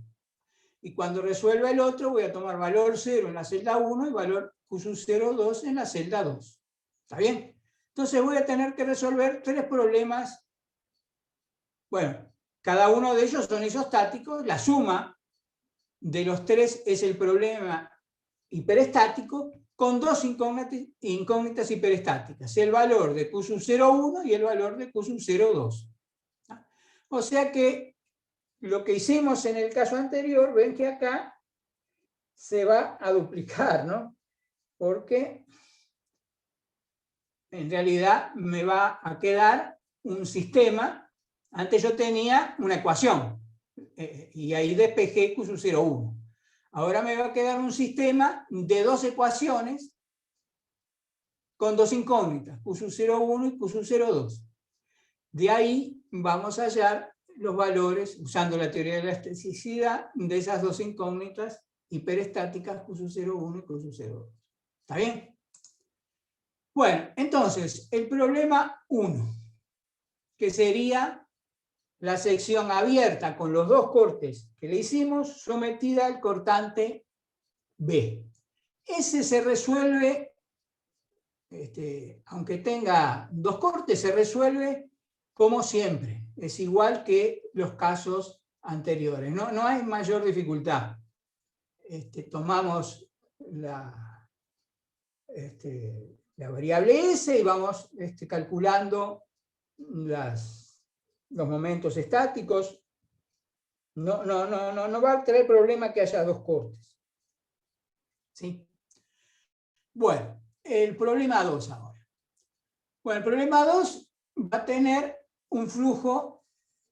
Y cuando resuelva el otro voy a tomar valor 0 en la celda 1 y valor Q sub 0, 2 en la celda 2. ¿Está bien? Entonces voy a tener que resolver 3 problemas. Bueno, cada uno de ellos son isostáticos. La suma de los 3 es el problema hiperestático con 2 incógnitas hiperestáticas. El valor de Q sub 0, 1 y el valor de Q sub 0, 2. O sea que lo que hicimos en el caso anterior, ven que acá se va a duplicar, ¿no? Porque en realidad me va a quedar un sistema. Antes yo tenía una ecuación y ahí despejé Q sub 0, 1. Ahora me va a quedar un sistema de 2 ecuaciones con 2 incógnitas, Q sub 0, 1 y Q sub 0, 2. De ahí vamos a hallar los valores, usando la teoría de la elasticidad, de esas 2 incógnitas hiperestáticas Q sub 0, 1 y Q sub 0, 2. ¿Está bien? Bueno, entonces, el problema 1, que sería la sección abierta con los 2 cortes que le hicimos, sometida al cortante B. Ese se resuelve, aunque tenga 2 cortes, se resuelve como siempre. Es igual que los casos anteriores. No hay mayor dificultad. Tomamos la variable S y vamos calculando los momentos estáticos. No va a tener problema que haya 2 cortes. ¿Sí? Bueno, el problema 2 ahora. Bueno, el problema 2 va a tener un flujo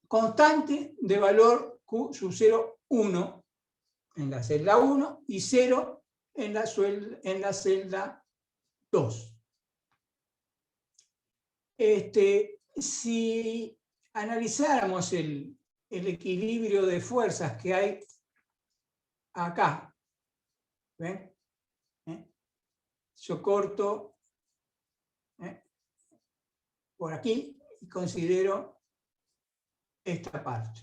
constante de valor Q sub 0, 1 en la celda 1 y 0 en la celda 2. Si analizáramos el equilibrio de fuerzas que hay acá, ¿ven? Yo corto por aquí y considero esta parte.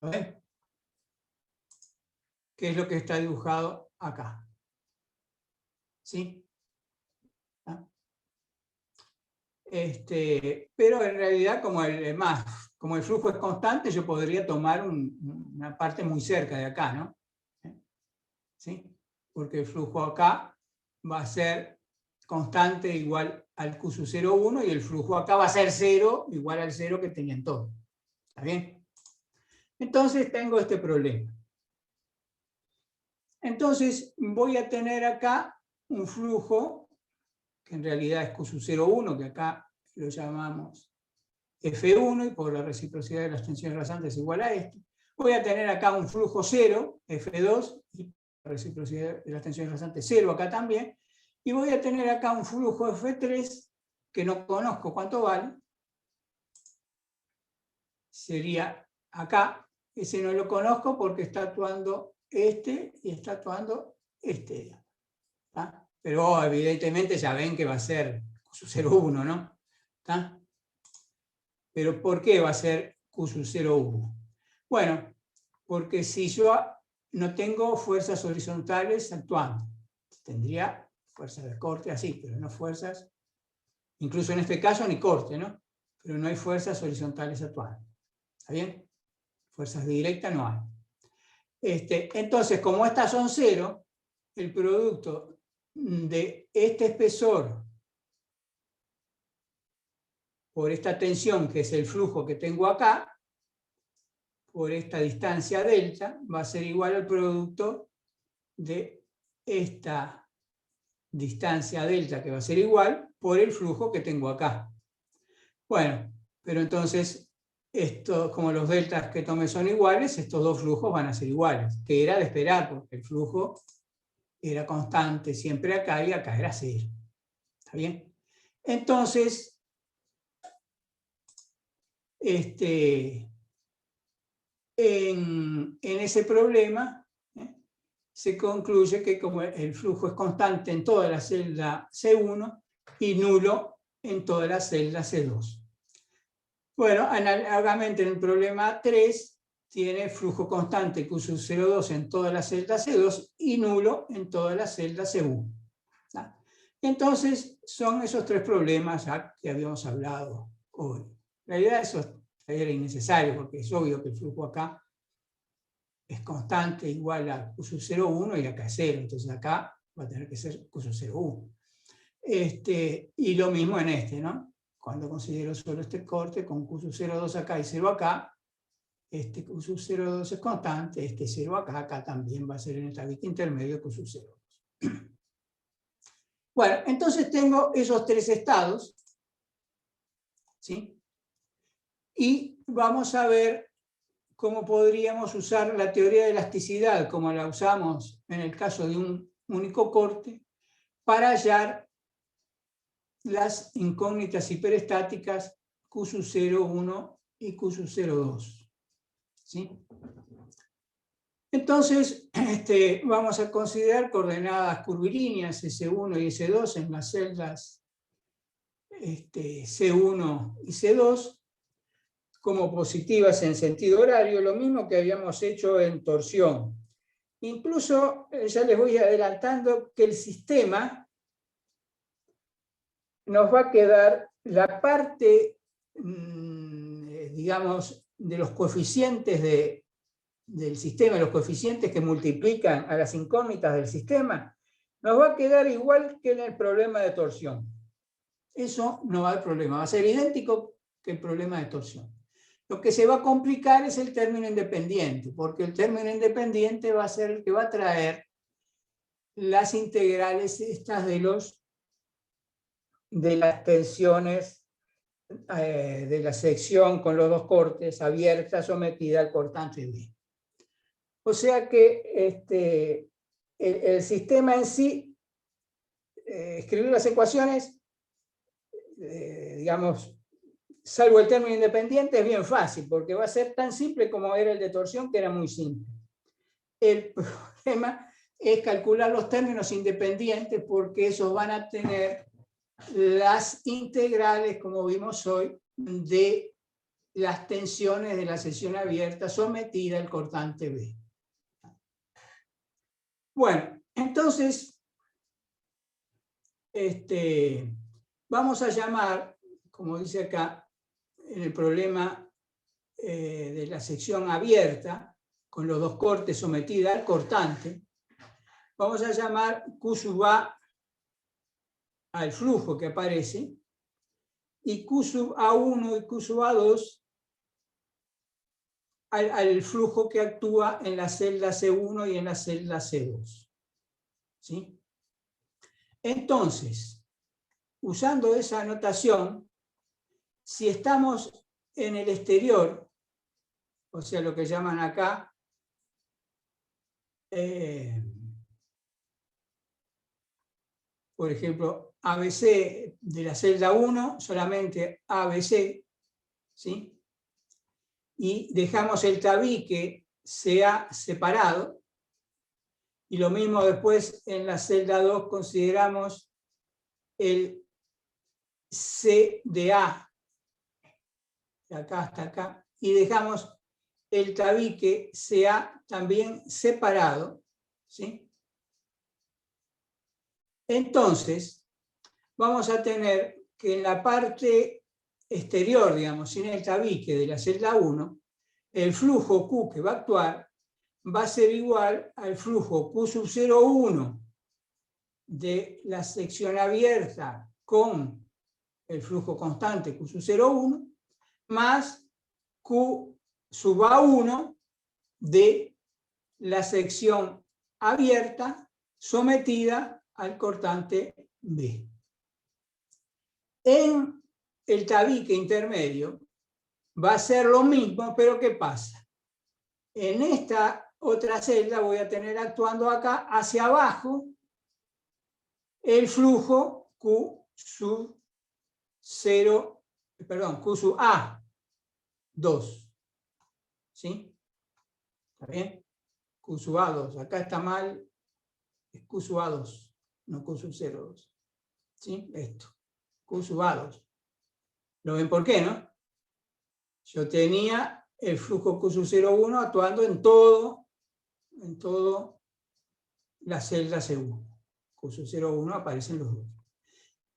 ¿Ven? Que es lo que está dibujado acá. ¿Sí? Pero en realidad, como el flujo es constante, yo podría tomar una parte muy cerca de acá, ¿no? ¿Sí? Porque el flujo acá va a ser constante igual al Q sub 0, 1 y el flujo acá va a ser 0 igual al 0 que tenían todos. ¿Está bien? Entonces tengo este problema. Entonces voy a tener acá un flujo que en realidad es Q sub 0, 1, que acá lo llamamos F1 y por la reciprocidad de las tensiones rasantes es igual a esto. Voy a tener acá un flujo 0, F2, y la reciprocidad de las tensiones rasantes 0 acá también. Y voy a tener acá un flujo F3 que no conozco cuánto vale. Sería acá, ese no lo conozco porque está actuando y está actuando este. ¿Tá? Pero evidentemente ya ven que va a ser Q sub 0, 1, ¿no? ¿Tá? Pero ¿por qué va a ser Q sub 0, 1? Bueno, porque si yo no tengo fuerzas horizontales actuando, tendría fuerzas de corte así, pero no fuerzas, incluso en este caso ni corte, ¿no? Pero no hay fuerzas horizontales actuando. ¿Está bien? Fuerzas directas no hay. Entonces, como estas son 0, el producto de este espesor por esta tensión, que es el flujo que tengo acá, por esta distancia delta, va a ser igual al producto de esta distancia delta, que va a ser igual por el flujo que tengo acá. Bueno, pero entonces, como los deltas que tomé son iguales, estos 2 flujos van a ser iguales, que era de esperar, porque el flujo era constante siempre acá y acá era 0. ¿Está bien? Entonces, en ese problema se concluye que como el flujo es constante en toda la celda C1 y nulo en toda la celda C2. Bueno, análogamente en el problema 3 tiene flujo constante Q sub 0,2 en toda la celda C2 y nulo en toda la celda C1. Entonces, son esos tres problemas que habíamos hablado hoy. En realidad eso era innecesario porque es obvio que el flujo acá es constante igual a Q sub 0,1 y acá es 0. Entonces acá va a tener que ser Q sub 0,1. Y lo mismo en este, ¿no? Cuando considero solo este corte con Q sub 0,2 acá y 0 acá, este Q sub 0,2 es constante, este 0 acá, acá también va a ser en el tabique intermedio Q sub 0,2. Bueno, entonces tengo esos tres estados, ¿sí? Y vamos a ver cómo podríamos usar la teoría de elasticidad, como la usamos en el caso de un único corte, para hallar las incógnitas hiperestáticas Q sub 0,1 y Q sub 0,2. ¿Sí? Entonces, vamos a considerar coordenadas curvilíneas S1 y S2 en las celdas C1 y C2 como positivas en sentido horario, lo mismo que habíamos hecho en torsión. Incluso, ya les voy adelantando que el sistema nos va a quedar la parte, digamos, de los coeficientes del sistema, los coeficientes que multiplican a las incógnitas del sistema, nos va a quedar igual que en el problema de torsión. Eso no va a haber problema, va a ser idéntico que el problema de torsión. Lo que se va a complicar es el término independiente, porque el término independiente va a ser el que va a traer las integrales estas de las tensiones de la sección con los dos cortes abierta sometida al cortante B. O sea que el sistema en sí, escribir las ecuaciones, digamos, salvo el término independiente, es bien fácil, porque va a ser tan simple como era el de torsión, que era muy simple. El problema es calcular los términos independientes, porque esos van a tener las integrales, como vimos hoy, de las tensiones de la sección abierta sometida al cortante B. Bueno, entonces, vamos a llamar, como dice acá, en el problema de la sección abierta, con los dos cortes sometida al cortante, vamos a llamar Q sub A al flujo que aparece, y Q sub A1 y Q sub A2 al flujo que actúa en la celda C1 y en la celda C2. ¿Sí? Entonces, usando esa notación, si estamos en el exterior, o sea, lo que llaman acá por ejemplo, ABC de la celda 1, solamente ABC, ¿sí? Y dejamos el tabique CA separado, y lo mismo después en la celda 2 consideramos el C de A, de acá hasta acá, y dejamos el tabique CA también separado, ¿sí? Entonces, vamos a tener que en la parte exterior, digamos, sin el tabique de la celda 1, el flujo Q que va a actuar va a ser igual al flujo Q sub 0,1 de la sección abierta con el flujo constante Q sub 0,1 más Q sub A1 de la sección abierta sometida al cortante B. En el tabique intermedio va a ser lo mismo, pero ¿qué pasa? En esta otra celda voy a tener actuando acá hacia abajo el flujo Q sub A2. ¿Sí? ¿Está bien? Q sub A2. Acá está mal, es Q sub A2, no Q sub 0,2. ¿Sí? Esto. Q sub A2. ¿Lo ven por qué, no? Yo tenía el flujo Q sub 0,1 actuando en todo la celda C1. Q sub 0,1 aparecen los dos.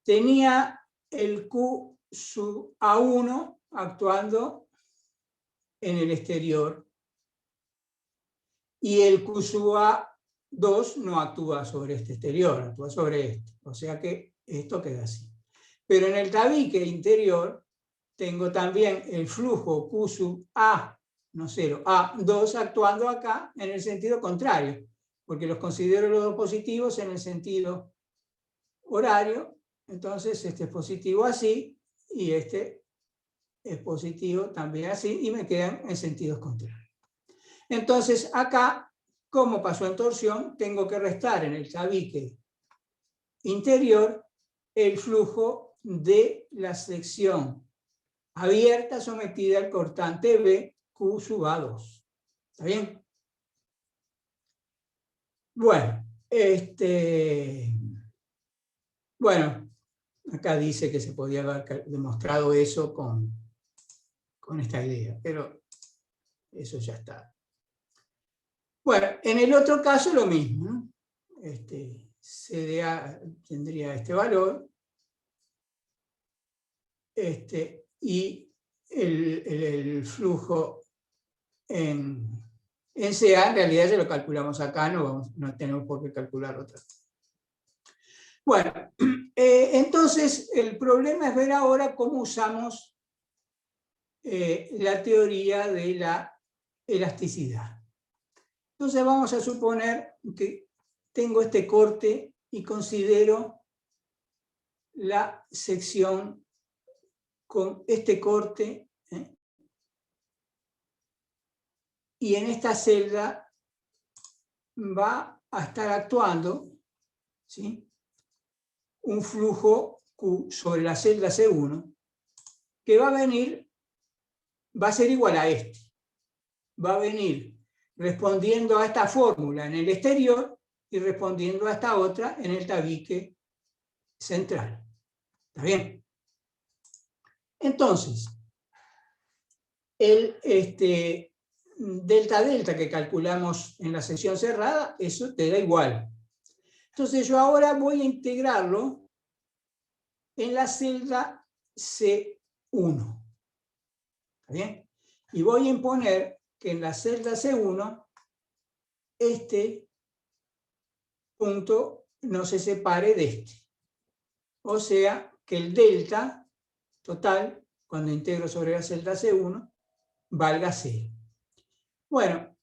Tenía el Q sub A1 actuando en el exterior. Y el Q sub A2 no actúa sobre este exterior, actúa sobre este. O sea que esto queda así. Pero en el tabique interior tengo también el flujo Q sub A, no 0, A2 actuando acá en el sentido contrario, porque los considero los dos positivos en el sentido horario. Entonces este es positivo así y este es positivo también así y me quedan en sentidos contrarios. Entonces acá, como pasó en torsión, tengo que restar en el tabique interior el flujo de la sección abierta sometida al cortante B, Q sub A2. ¿Está bien? Bueno, bueno, acá dice que se podía haber demostrado eso con esta idea, pero eso ya está. Bueno, en el otro caso lo mismo, ¿no? CDA tendría este valor, y el flujo en CA en realidad ya lo calculamos acá, no tenemos por qué calcular otra cosa. Bueno, entonces el problema es ver ahora cómo usamos la teoría de la elasticidad. Entonces vamos a suponer que tengo este corte y considero la sección con este corte, y en esta celda va a estar actuando, ¿sí?, un flujo Q sobre la celda C1 que va a ser igual a este. Va a venir respondiendo a esta fórmula en el exterior y respondiendo a esta otra en el tabique central. ¿Está bien? Entonces, el delta-delta que calculamos en la sección cerrada, eso te da igual. Entonces yo ahora voy a integrarlo en la celda C1. ¿Está bien? Y voy a imponer que en la celda C1 este punto no se separe de este. O sea que el delta total, cuando integro sobre la celda C1, valga 0. Bueno,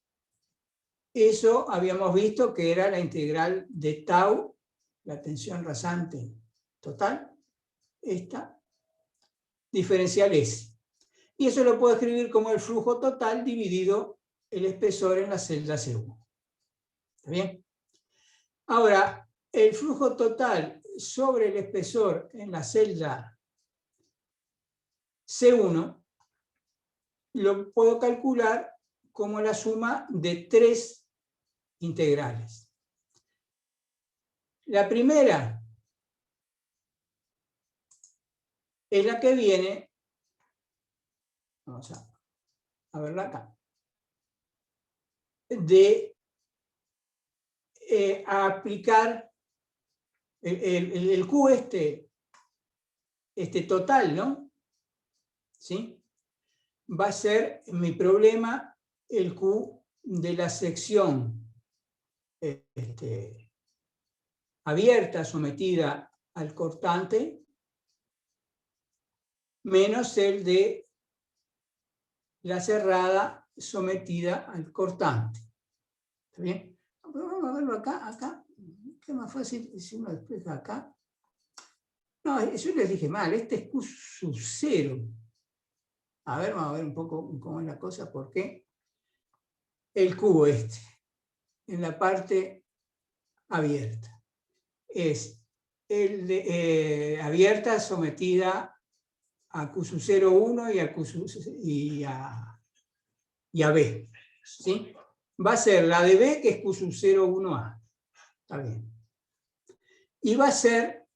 eso habíamos visto que era la integral de tau, la tensión rasante total, esta, diferencial S. Y eso lo puedo escribir como el flujo total dividido el espesor en la celda C1. ¿Está bien? Ahora, el flujo total sobre el espesor en la celda C1 lo puedo calcular como la suma de 3 integrales. La primera es la que viene, vamos a verla acá, de aplicar el Q este total, ¿no? ¿Sí? Va a ser en mi problema el Q de la sección abierta sometida al cortante menos el de la cerrada sometida al cortante. ¿Está bien? Vamos a verlo acá. ¿Qué más fácil si uno despeja acá? No, yo les dije mal, este es Q sub 0. A ver, vamos a ver un poco cómo es la cosa, porque el Q en la parte abierta, es el de, abierta sometida a Q sub 0,1 y a B. ¿Sí? Va a ser la de B, que es Q sub 0,1A. Está bien. Y va a ser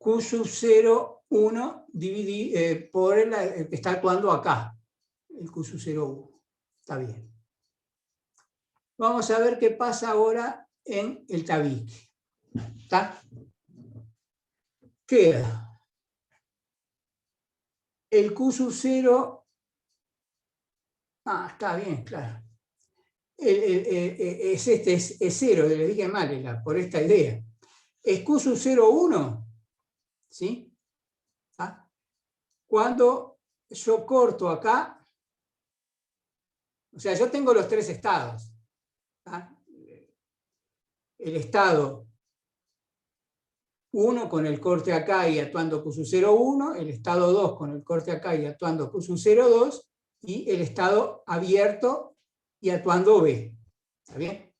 Q sub 0, 1 por el que está actuando acá, el Q sub 0, 1. Está bien. Vamos a ver qué pasa ahora en el tabique. ¿Está? Queda el Q sub 0. Está bien, claro. Es 0, le dije mal por esta idea. Es Q sub 0, 1. ¿Sí? ¿Ah? Cuando yo corto acá, o sea, yo tengo los tres estados. ¿Ah? El estado 1 con el corte acá y actuando Q sub 0, 1, el estado 2 con el corte acá y actuando Q sub 0, 2, y el estado abierto y actuando B. ¿Está bien?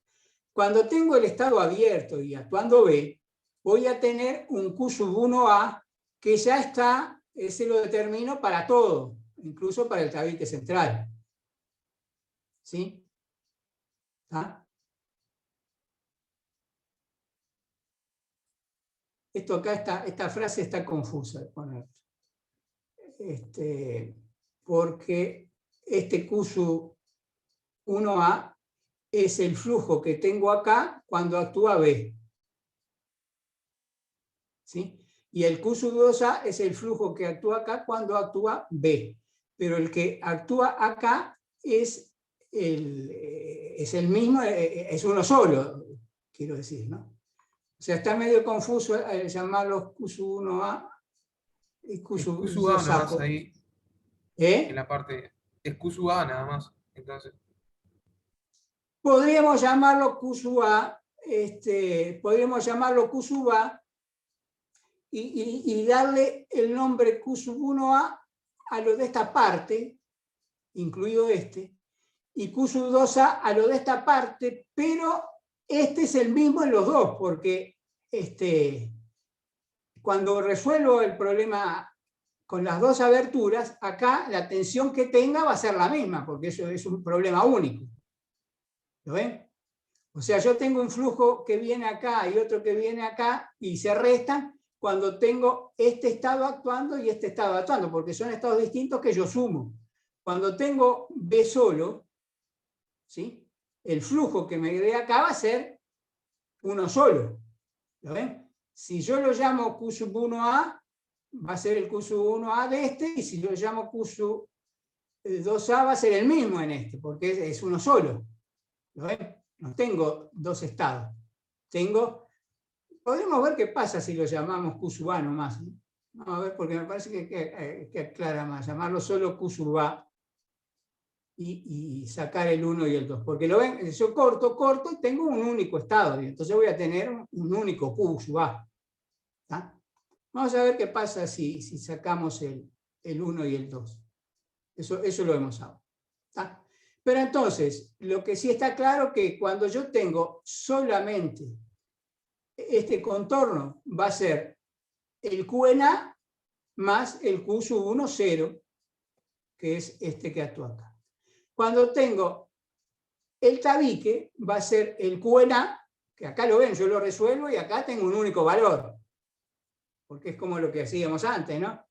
Cuando tengo el estado abierto y actuando B, voy a tener un Q sub 1A que ya está, ese lo determino para todo, incluso para el tabique central. ¿Sí? ¿Ah? Esto acá, esta frase está confusa de poner. Porque este Q sub 1A es el flujo que tengo acá cuando actúa B. ¿Sí? Y el Q sub 2A es el flujo que actúa acá cuando actúa B. Pero el que actúa acá es el mismo, es uno solo, quiero decir, ¿no? O sea, está medio confuso llamarlos Q sub 1A y Q sub 2A. nada más ahí, en la parte, es Q sub A nada más, entonces. Podríamos llamarlo Q sub A, podríamos llamarlo Q sub A y darle el nombre Q sub 1A a lo de esta parte, incluido y Q sub 2A a lo de esta parte, pero este es el mismo en los dos, porque cuando resuelvo el problema con las dos aberturas, acá la tensión que tenga va a ser la misma, porque eso es un problema único. ¿Lo ven? O sea, yo tengo un flujo que viene acá y otro que viene acá y se restan cuando tengo este estado actuando y este estado actuando, porque son estados distintos que yo sumo. Cuando tengo B solo, ¿sí? El flujo que me dé acá va a ser uno solo. ¿Lo ven? Si yo lo llamo Q sub 1A, va a ser el Q sub 1A de y si lo llamo Q sub 2A va a ser el mismo en porque es uno solo. ¿Lo ven? No tengo dos estados. Podemos ver qué pasa si lo llamamos Q sub A nomás. Vamos a ver, porque me parece que aclara más. Llamarlo solo Q sub A y sacar el 1 y el 2. Porque lo ven, yo corto y tengo un único estado. Y entonces voy a tener un único Q sub A. ¿Tá? Vamos a ver qué pasa si sacamos el 1 y el 2. Eso lo vemos ahora. ¿Tá? Pero entonces, lo que sí está claro que cuando yo tengo solamente este contorno, va a ser el QNA más el Q sub 1, 0, que es este que actúa acá. Cuando tengo el tabique, va a ser el QNA, que acá lo ven, yo lo resuelvo y acá tengo un único valor. Porque es como lo que hacíamos antes, ¿no?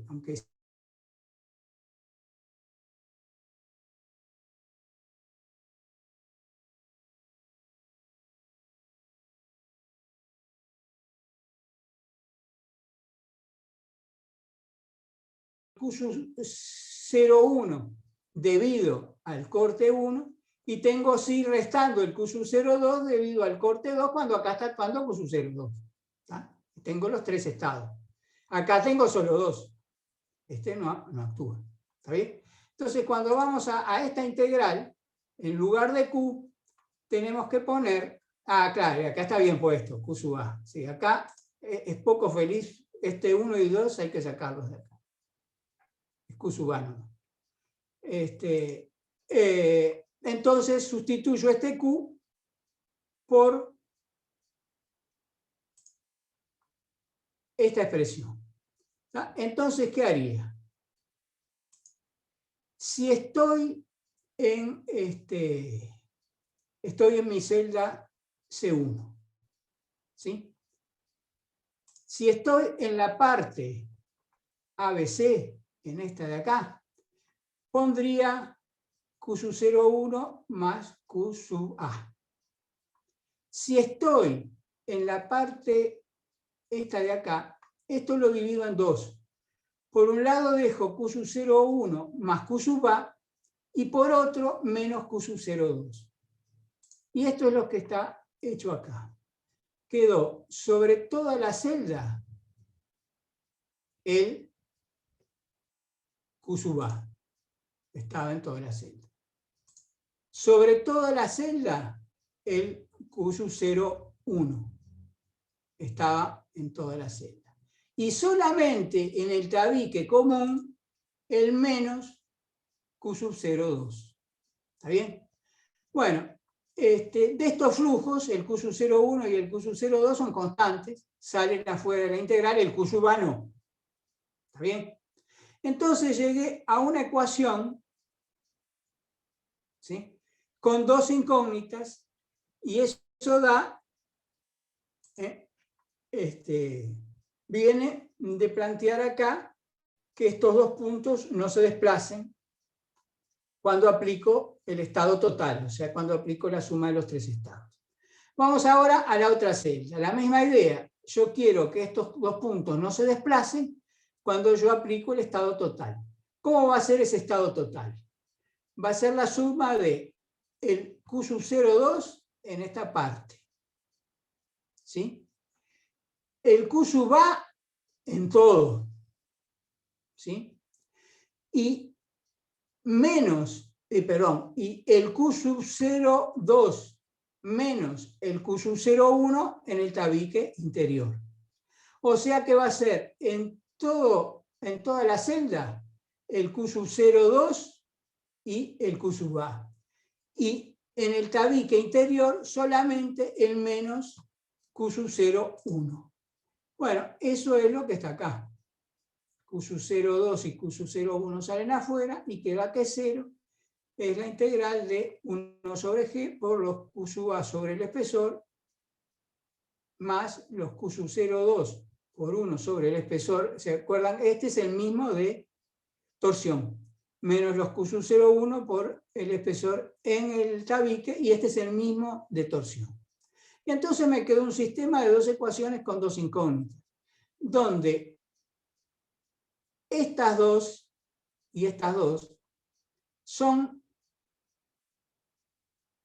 Aunque Q sub 0,1 debido al corte 1 y tengo sí restando el Q sub 0,2 debido al corte 2 cuando acá está actuando Q sub 0,2. Tengo los tres estados. Acá tengo solo dos. No actúa. ¿Está bien? Entonces, cuando vamos a esta integral, en lugar de Q, tenemos que poner... claro, acá está bien puesto, Q sub A. Sí, acá es poco feliz. 1 y 2 hay que sacarlos de acá. Es Q sub A, ¿no? Entonces, sustituyo este Q por esta expresión. Entonces, ¿qué haría? Si estoy en mi celda C1, ¿sí? Si estoy en la parte ABC, en esta de acá, pondría Q sub 0,1 más Q sub A. Si estoy en la parte esta de acá, esto lo divido en dos. Por un lado dejo Q sub 0,1 más Q sub A, y por otro menos Q sub 0,2. Y esto es lo que está hecho acá. Quedó sobre toda la celda el Q sub A. Estaba en toda la celda. Sobre toda la celda el Q sub 0,1. Estaba en toda la celda. Y solamente en el tabique común el menos Q sub 0,2. ¿Está bien? Bueno, de estos flujos, el Q sub 0,1 y el Q sub 0,2 son constantes, salen afuera de la integral, el Q sub A no. ¿Está bien? Entonces llegué a una ecuación, ¿sí?, con dos incógnitas, y eso da, viene de plantear acá que estos dos puntos no se desplacen cuando aplico el estado total, o sea, cuando aplico la suma de los tres estados. Vamos ahora a la otra celda. La misma idea. Yo quiero que estos dos puntos no se desplacen cuando yo aplico el estado total. ¿Cómo va a ser ese estado total? Va a ser la suma de el Q sub 0,2 en esta parte, ¿sí?, el Q sub A en todo, ¿sí?, y menos, y el Q sub 0,2 menos el Q sub 0,1 en el tabique interior. O sea que va a ser en toda la celda el Q sub 0,2 y el Q sub A. Y en el tabique interior solamente el menos Q sub 0,1. Bueno, eso es lo que está acá. Q sub 0,2 y Q sub 0,1 salen afuera y queda que 0 es la integral de 1 sobre G por los Q sub A sobre el espesor más los Q sub 0,2 por 1 sobre el espesor. ¿Se acuerdan? Este es el mismo de torsión, menos los Q sub 0,1 por el espesor en el tabique, y este es el mismo de torsión. Y entonces me quedó un sistema de dos ecuaciones con dos incógnitas, donde estas dos y estas dos son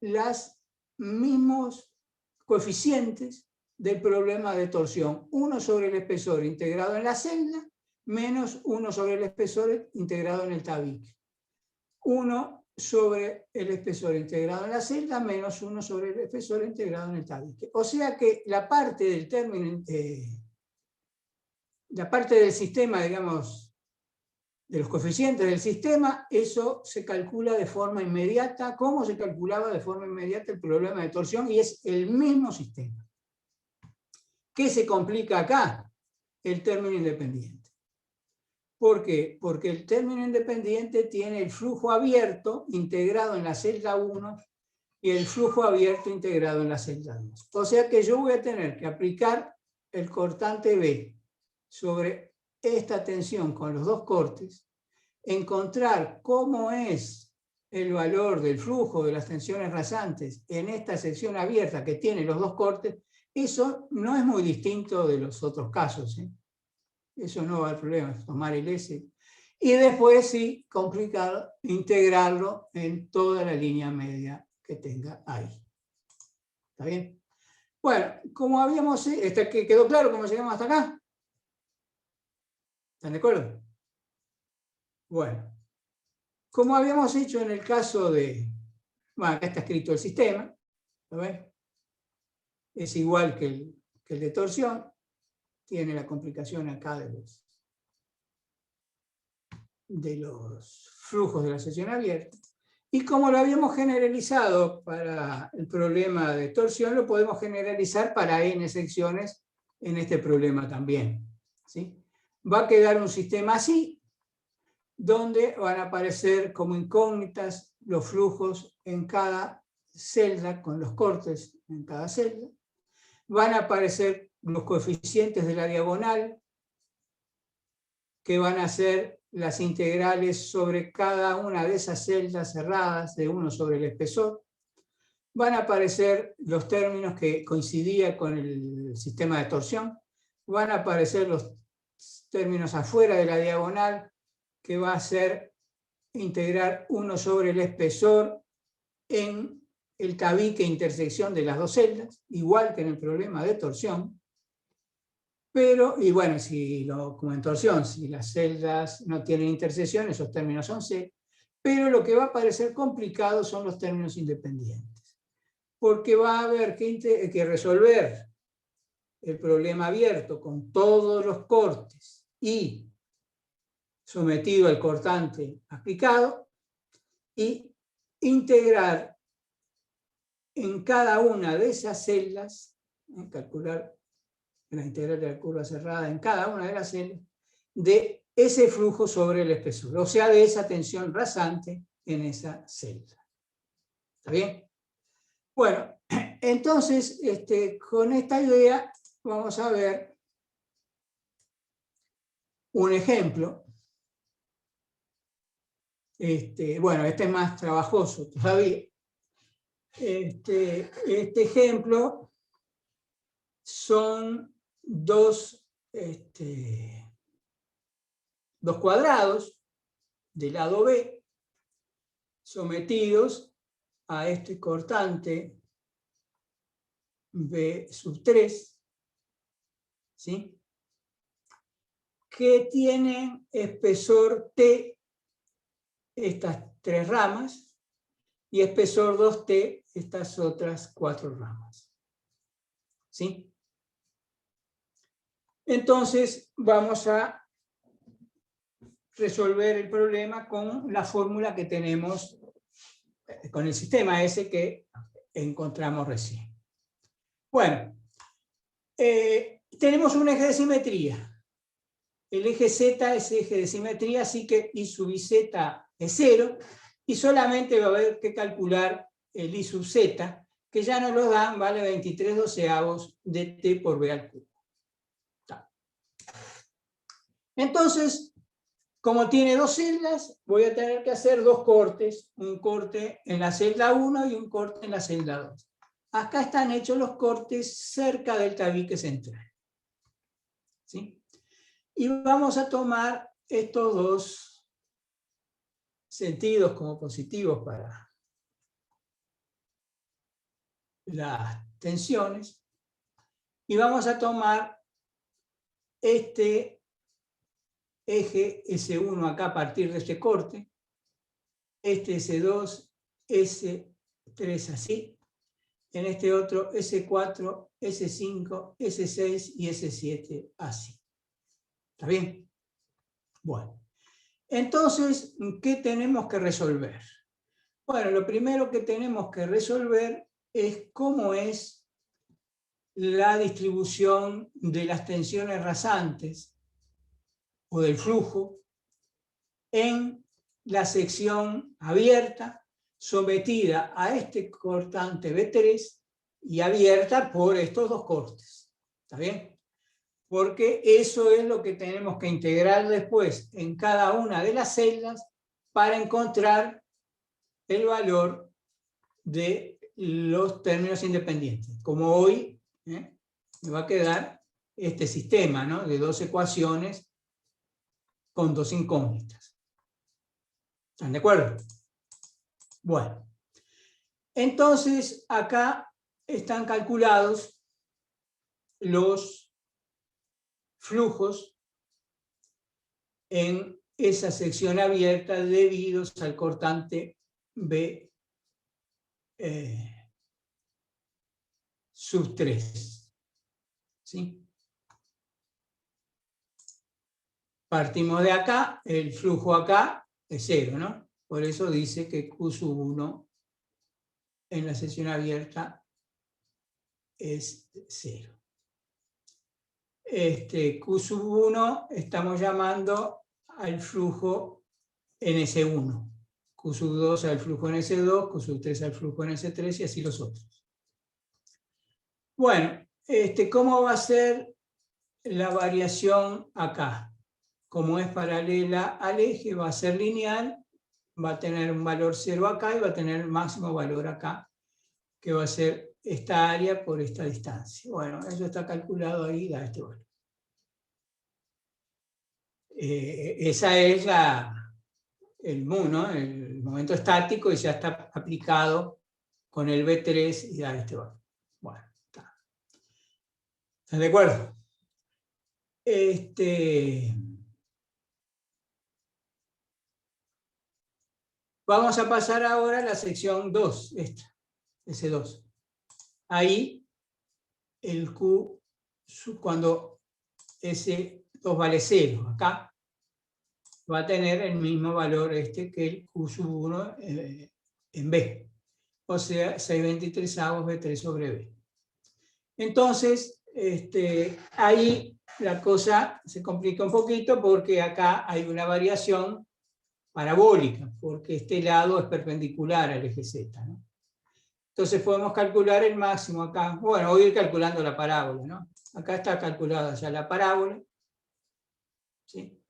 los mismos coeficientes del problema de torsión. 1 sobre el espesor integrado en la celda, menos 1 sobre el espesor integrado en el tabique. 1 sobre el espesor integrado en la celda, menos 1 sobre el espesor integrado en el tabique. O sea que la parte del término, la parte del sistema, digamos, de los coeficientes del sistema, eso se calcula de forma inmediata, como se calculaba de forma inmediata el problema de torsión, y es el mismo sistema. ¿Qué se complica acá? El término independiente. ¿Por qué? Porque el término independiente tiene el flujo abierto integrado en la celda 1 y el flujo abierto integrado en la celda 2. O sea que yo voy a tener que aplicar el cortante B sobre esta tensión con los dos cortes, encontrar cómo es el valor del flujo de las tensiones rasantes en esta sección abierta que tiene los dos cortes. Eso no es muy distinto de los otros casos, ¿eh? Eso no va a haber problema, es tomar el S. Y después sí, complicado, integrarlo en toda la línea media que tenga ahí. ¿Está bien? Bueno, como habíamos... ¿Quedó claro cómo llegamos hasta acá? ¿Están de acuerdo? Bueno, como habíamos hecho en el caso de... Bueno, acá está escrito el sistema. ¿Lo ven? Es igual que el de torsión. Tiene la complicación acá de los flujos de la sección abierta. Y como lo habíamos generalizado para el problema de torsión, lo podemos generalizar para n secciones en este problema también, ¿sí? Va a quedar un sistema así, donde van a aparecer como incógnitas los flujos en cada celda, con los cortes en cada celda. Van a aparecer los coeficientes de la diagonal, que van a ser las integrales sobre cada una de esas celdas cerradas de 1 sobre el espesor. Van a aparecer los términos que coincidían con el sistema de torsión. Van a aparecer los términos afuera de la diagonal, que va a ser integrar 1 sobre el espesor en el tabique intersección de las dos celdas, igual que en el problema de torsión. Pero, y bueno, como en torsión, si las celdas no tienen intersección, esos términos son C. Pero lo que va a parecer complicado son los términos independientes. Porque va a haber que resolver el problema abierto con todos los cortes y sometido al cortante aplicado, y integrar en cada una de esas celdas, calcular la integral de la curva cerrada en cada una de las celdas, de ese flujo sobre el espesor, o sea, de esa tensión rasante en esa celda. ¿Está bien? Bueno, entonces, con esta idea vamos a ver un ejemplo. Bueno, este es más trabajoso todavía. Este ejemplo son dos cuadrados del lado B sometidos a este cortante B sub 3, ¿sí? Que tienen espesor T estas 3 ramas y espesor 2T estas otras 4 ramas. ¿Sí? Entonces vamos a resolver el problema con la fórmula que tenemos, con el sistema ese que encontramos recién. Bueno, tenemos un eje de simetría. El eje Z es eje de simetría, así que I sub IZ es 0, y solamente va a haber que calcular el I sub Z, que ya nos lo dan, vale 23/12 de T por B al cubo. Entonces, como tiene dos celdas, voy a tener que hacer dos cortes, un corte en la celda 1 y un corte en la celda 2. Acá están hechos los cortes cerca del tabique central. ¿Sí? Y vamos a tomar estos dos sentidos como positivos para las tensiones, y vamos a tomar este eje S1 acá a partir de este corte, este S2, S3 así, en este otro S4, S5, S6 y S7 así. ¿Está bien? Bueno, entonces, ¿qué tenemos que resolver? Bueno, lo primero que tenemos que resolver es cómo es la distribución de las tensiones rasantes o del flujo en la sección abierta sometida a este cortante B3 y abierta por estos dos cortes. ¿Está bien? Porque eso es lo que tenemos que integrar después en cada una de las celdas para encontrar el valor de los términos independientes. Como hoy me va a quedar este sistema, ¿no?, de dos ecuaciones con dos incógnitas. ¿Están de acuerdo? Bueno, entonces acá están calculados los flujos en esa sección abierta debidos al cortante B sub 3. ¿Sí? Partimos de acá, el flujo acá es 0, ¿no? Por eso dice que Q sub 1 en la sección abierta es 0. Q sub 1 estamos llamando al flujo en S1. Q sub 2 al flujo en S2, Q sub 3 al flujo en S3 y así los otros. Bueno, ¿cómo va a ser la variación acá? Como es paralela al eje, va a ser lineal, va a tener un valor 0 acá y va a tener el máximo valor acá, que va a ser esta área por esta distancia. Bueno, eso está calculado ahí, da este valor. Esa es el mu, ¿no? El momento estático, y ya está aplicado con el B3 y da este valor. Bueno, está. ¿Están de acuerdo? Vamos a pasar ahora a la sección 2, esta, S2. Ahí el Q, cuando S2 vale 0, acá va a tener el mismo valor que el Q sub 1 en B. O sea, 6/23 B3 sobre B. Entonces, ahí la cosa se complica un poquito porque acá hay una variación parabólica, porque este lado es perpendicular al eje Z, ¿no? Entonces podemos calcular el máximo acá. Bueno, voy a ir calculando la parábola, ¿no? Acá está calculada ya la parábola. ¿Sí?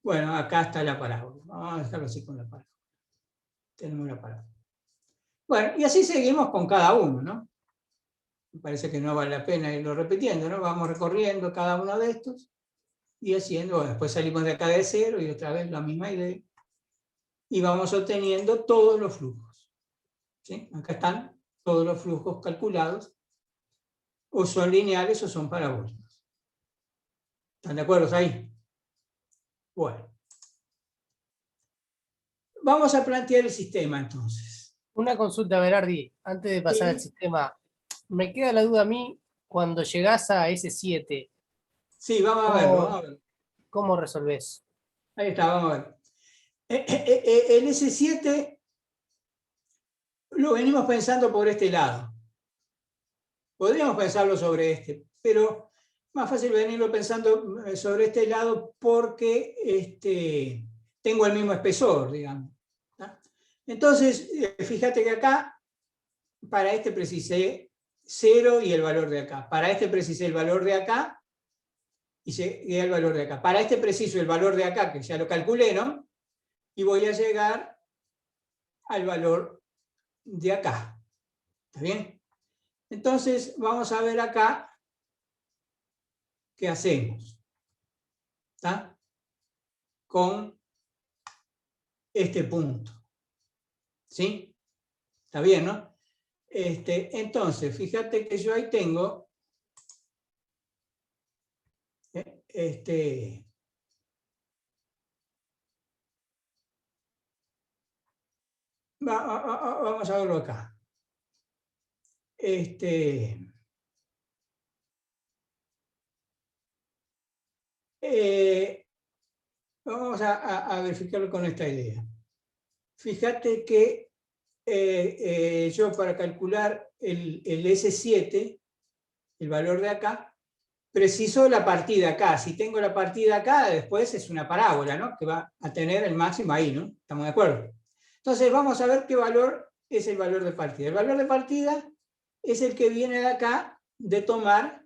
Bueno, acá está la parábola. Vamos a dejarlo así con la parábola. Tenemos la parábola. Bueno, y así seguimos con cada uno, ¿no? Me parece que no vale la pena irlo repitiendo, ¿no? Vamos recorriendo cada uno de estos y haciendo, bueno, después salimos de acá de 0 y otra vez la misma idea. Y vamos obteniendo todos los flujos. ¿Sí? Acá están todos los flujos calculados, o son lineales o son parabólicos. ¿Están de acuerdo ahí? Bueno. Vamos a plantear el sistema entonces. Una consulta, Berardi, antes de pasar al sistema. Me queda la duda a mí, cuando llegás a S7. Sí, vamos a verlo. ¿Cómo resolvés? Ahí está, vamos a ver. El S7 lo venimos pensando por este lado. Podríamos pensarlo sobre este, pero más fácil venirlo pensando sobre este lado porque tengo el mismo espesor, digamos. ¿No? Entonces, fíjate que acá, para este precisé 0 y el valor de acá. Para este precisé el valor de acá y llegué al valor de acá. Para este preciso el valor de acá, que ya lo calculé, ¿no? Y voy a llegar al valor de acá. ¿Está bien? Entonces, vamos a ver acá qué hacemos. ¿Está? Con este punto. ¿Sí? Está bien, ¿no? Entonces, fíjate que yo ahí tengo vamos a verlo acá. Vamos a verificarlo con esta idea. Fíjate que yo para calcular el S7, el valor de acá, preciso la partida acá. Si tengo la partida acá, después es una parábola, ¿no? Que va a tener el máximo ahí, ¿no? ¿Estamos de acuerdo? Entonces vamos a ver qué valor es el valor de partida. El valor de partida es el que viene de acá de tomar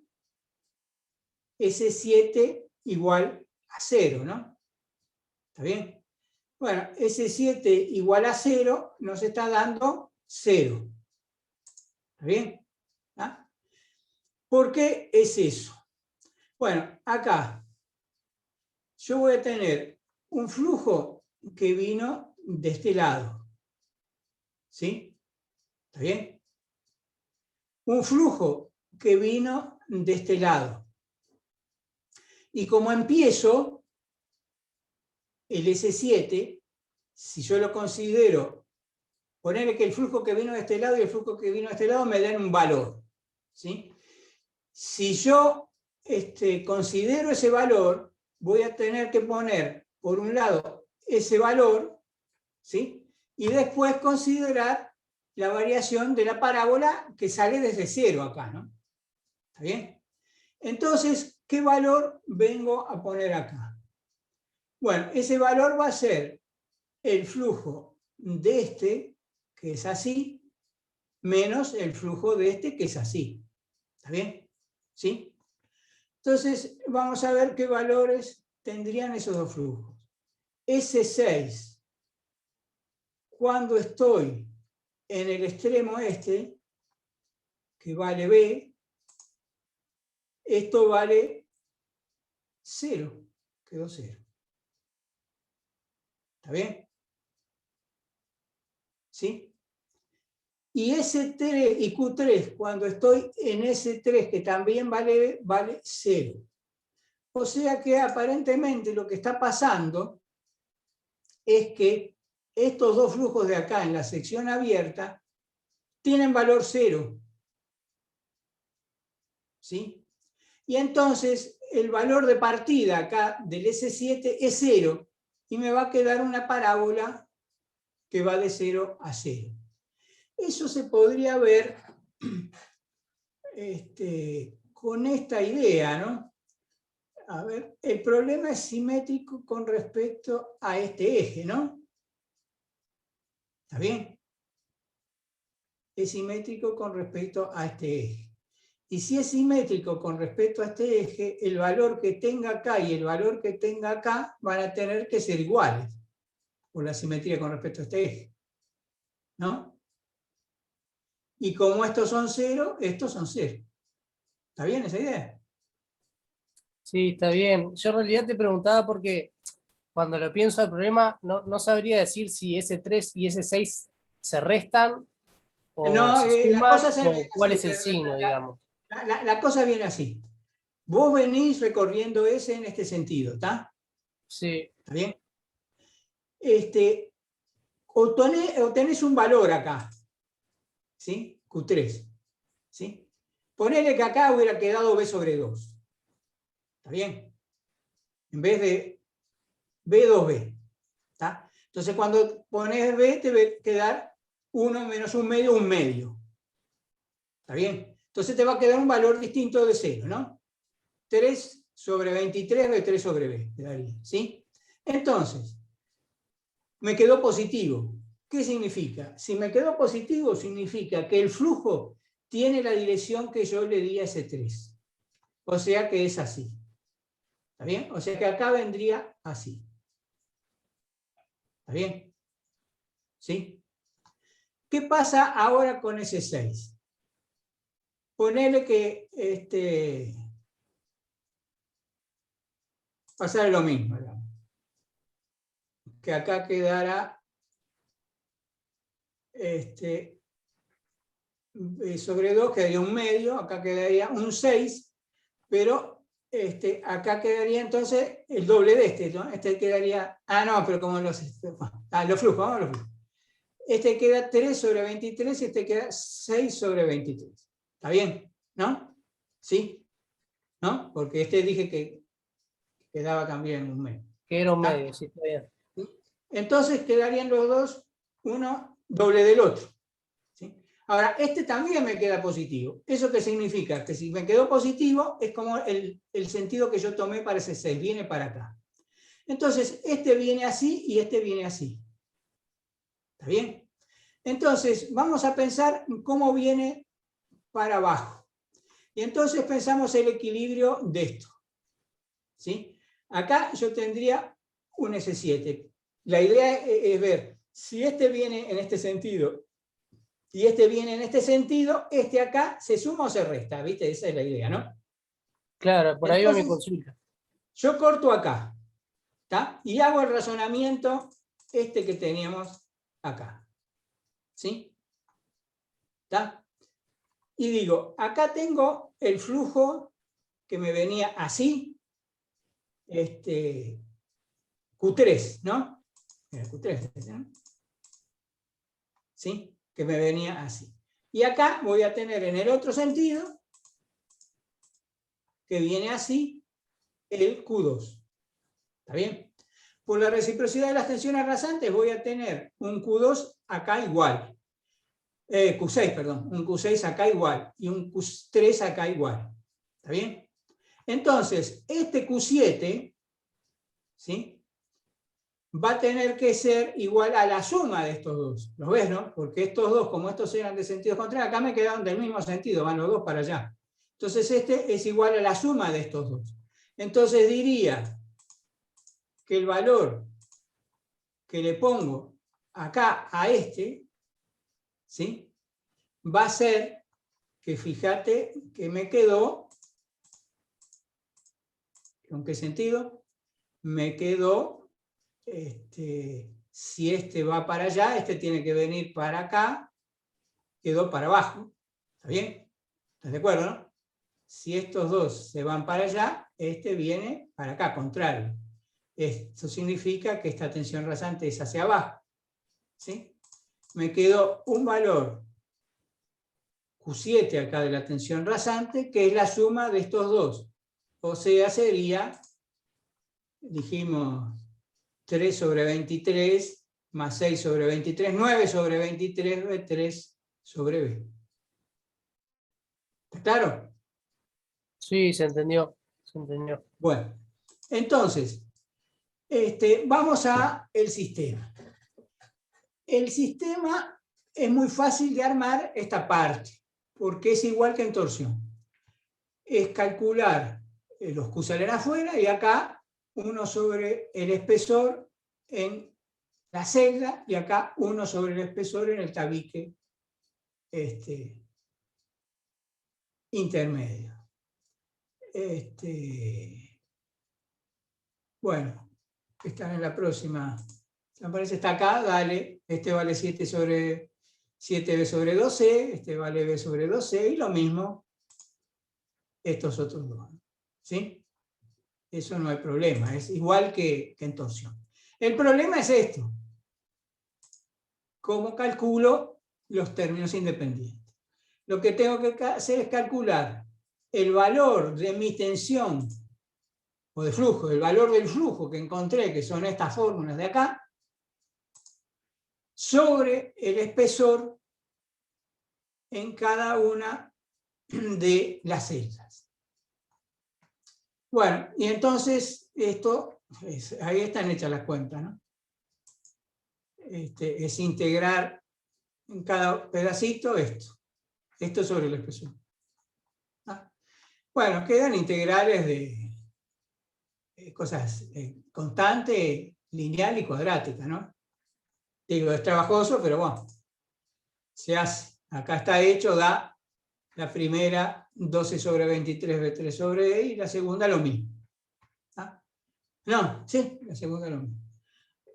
S7 igual a 0, ¿no? ¿Está bien? Bueno, S7 igual a 0 nos está dando 0. ¿Está bien? ¿Ah? ¿Por qué es eso? Bueno, acá yo voy a tener un flujo que vino de este lado. ¿Sí? ¿Está bien? Un flujo que vino de este lado. Y como empiezo, el S7, si yo lo considero, ponerle que el flujo que vino de este lado y el flujo que vino de este lado me den un valor. ¿Sí? Si yo considero ese valor, voy a tener que poner, por un lado, ese valor, ¿sí? Y después considerar la variación de la parábola que sale desde 0 acá, ¿no? ¿Está bien? Entonces, ¿qué valor vengo a poner acá? Bueno, ese valor va a ser el flujo de este, que es así, menos el flujo de este, que es así. ¿Está bien? ¿sí? Entonces, vamos a ver qué valores tendrían esos dos flujos. S6, cuando estoy en el extremo este, que vale B, esto vale 0, quedó 0. ¿Está bien? ¿Sí? Y S3 y Q3, cuando estoy en S3, que también vale 0. O sea que aparentemente lo que está pasando es que estos dos flujos de acá en la sección abierta tienen valor 0. ¿Sí? Y entonces el valor de partida acá del S7 es 0 y me va a quedar una parábola que va de 0 a 0. Eso se podría ver con esta idea, ¿no? A ver, el problema es simétrico con respecto a este eje, ¿no? ¿Está bien? Es simétrico con respecto a este eje. Y si es simétrico con respecto a este eje, el valor que tenga acá y el valor que tenga acá van a tener que ser iguales, por la simetría con respecto a este eje, ¿no? Y como estos son 0, estos son 0. ¿Está bien esa idea? Sí, está bien. Yo en realidad te preguntaba porque cuando lo pienso al problema, no sabría decir si S3 y S6 se restan o No, se la suman cosa se o viene cuál así. es el signo, digamos. La cosa viene así. Vos venís recorriendo S en este sentido, ¿está? Sí, ¿Está bien? Obtenés un valor acá, ¿sí? Q3, ¿sí? Ponele que acá hubiera quedado B sobre 2. ¿Está bien? En vez de B2B. ¿Está? Entonces cuando pones B te va a quedar 1 menos un medio. ¿Está bien? Entonces te va a quedar un valor distinto de 0, ¿no? 3 sobre 23 de 3 sobre B, quedaría, ¿sí? Entonces, me quedó positivo. ¿Qué significa? Si me quedó positivo, significa que el flujo tiene la dirección que yo le di a ese 3. O sea que es así. ¿Está bien? O sea que acá vendría así. ¿Está bien? ¿Sí? ¿Qué pasa ahora con ese 6? Ponele que pasará lo mismo, digamos. Que acá quedará sobre 2 quedaría un medio, acá quedaría un 6, pero acá quedaría entonces el doble de este, ¿no? Este quedaría, no, pero como los flujos, vamos a los flujos. Este queda 3 sobre 23 y este queda 6 sobre 23. ¿Está bien? ¿No? ¿Sí? ¿No? Porque dije que quedaba también en un medio. que era un ¿Está? medio, sí, está bien. Entonces quedarían los dos, uno doble del otro. ¿Sí? Ahora, también me queda positivo. ¿Eso qué significa? Que si me quedó positivo, es como el sentido que yo tomé para ese 6, viene para acá. Entonces, este viene así y este viene así. ¿Está bien? Entonces, vamos a pensar cómo viene para abajo. Y entonces pensamos el equilibrio de esto. ¿Sí? Acá yo tendría un S7. La idea es ver si este viene en este sentido y este viene en este sentido, acá se suma o se resta, ¿viste? Esa es la idea, ¿no? Claro, por ahí va mi consulta. Yo corto acá, ¿está? Y hago el razonamiento que teníamos acá, ¿sí? ¿Está? Y digo, acá tengo el flujo que me venía así, Q3, ¿no? Q3, ¿no? ¿Sí? Que me venía así. Y acá voy a tener en el otro sentido, que viene así, el Q2. ¿Está bien? Por la reciprocidad de las tensiones rasantes voy a tener un Q2 acá igual. Q6, perdón. Un Q6 acá igual. Y un Q3 acá igual. ¿Está bien? Entonces, este Q7, ¿sí? Va a tener que ser igual a la suma de estos dos. ¿Los ves, no? Porque estos dos, como estos eran de sentido contrario, acá me quedaron del mismo sentido, van los dos para allá. Entonces este es igual a la suma de estos dos. Entonces diría que el valor que le pongo acá a este, ¿sí?, va a ser que, fíjate, que me quedó, ¿con qué sentido? Me quedó, si este va para allá, este tiene que venir para acá, quedó para abajo. ¿Está bien? ¿Estás de acuerdo, no? Si estos dos se van para allá, este viene para acá, contrario. Esto significa que esta tensión rasante es hacia abajo, ¿sí? Me quedó un valor Q7 acá de la tensión rasante, que es la suma de estos dos. O sea, sería, dijimos, 3 sobre 23 más 6 sobre 23, 9 sobre 23, B3 sobre B. ¿Está claro? Sí, se entendió. Se entendió. Bueno, entonces, vamos a el sistema. El sistema es muy fácil de armar esta parte, porque es igual que en torsión. Es calcular los Q salen afuera y acá 1 sobre el espesor en la celda y acá 1 sobre el espesor en el tabique intermedio. Bueno, están en la próxima. Me parece está acá, dale, este vale 7 sobre 7b sobre 2c, este vale b sobre 2c, y lo mismo estos otros dos. ¿Sí? Eso no hay problema, es igual que en torsión. El problema es esto. ¿Cómo calculo los términos independientes? Lo que tengo que hacer es calcular el valor de mi tensión o de flujo, el valor del flujo que encontré, que son estas fórmulas de acá, sobre el espesor en cada una de las celdas. Bueno, y entonces esto, ahí están hechas las cuentas, ¿no? Es integrar en cada pedacito esto sobre el espesor. ¿Ah? Bueno, quedan integrales de cosas constante, lineal y cuadrática, ¿no? Digo, es trabajoso, pero bueno, se hace. Acá está hecho, da la primera 12 sobre 23 B3 sobre E y la segunda lo mismo. ¿Ah? No, sí, la segunda lo mismo.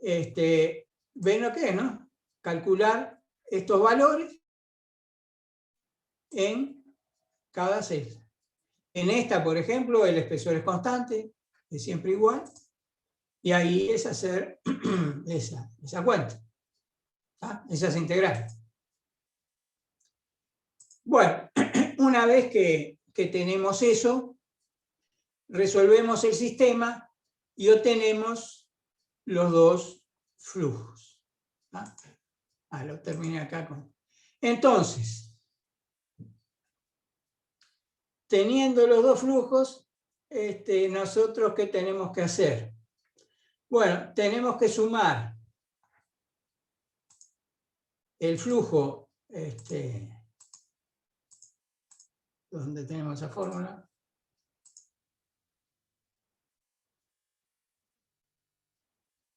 ¿Ven lo que es, no? Calcular estos valores en cada celda. En esta, por ejemplo, el espesor es constante, es siempre igual, y ahí es hacer esa cuenta. ¿Ah? Esas integrales. Bueno, una vez que tenemos eso, resolvemos el sistema y obtenemos los dos flujos. ¿Ah? Lo terminé acá con. Entonces, teniendo los dos flujos, nosotros ¿qué tenemos que hacer? Bueno, tenemos que sumar el flujo, ¿dónde tenemos esa fórmula?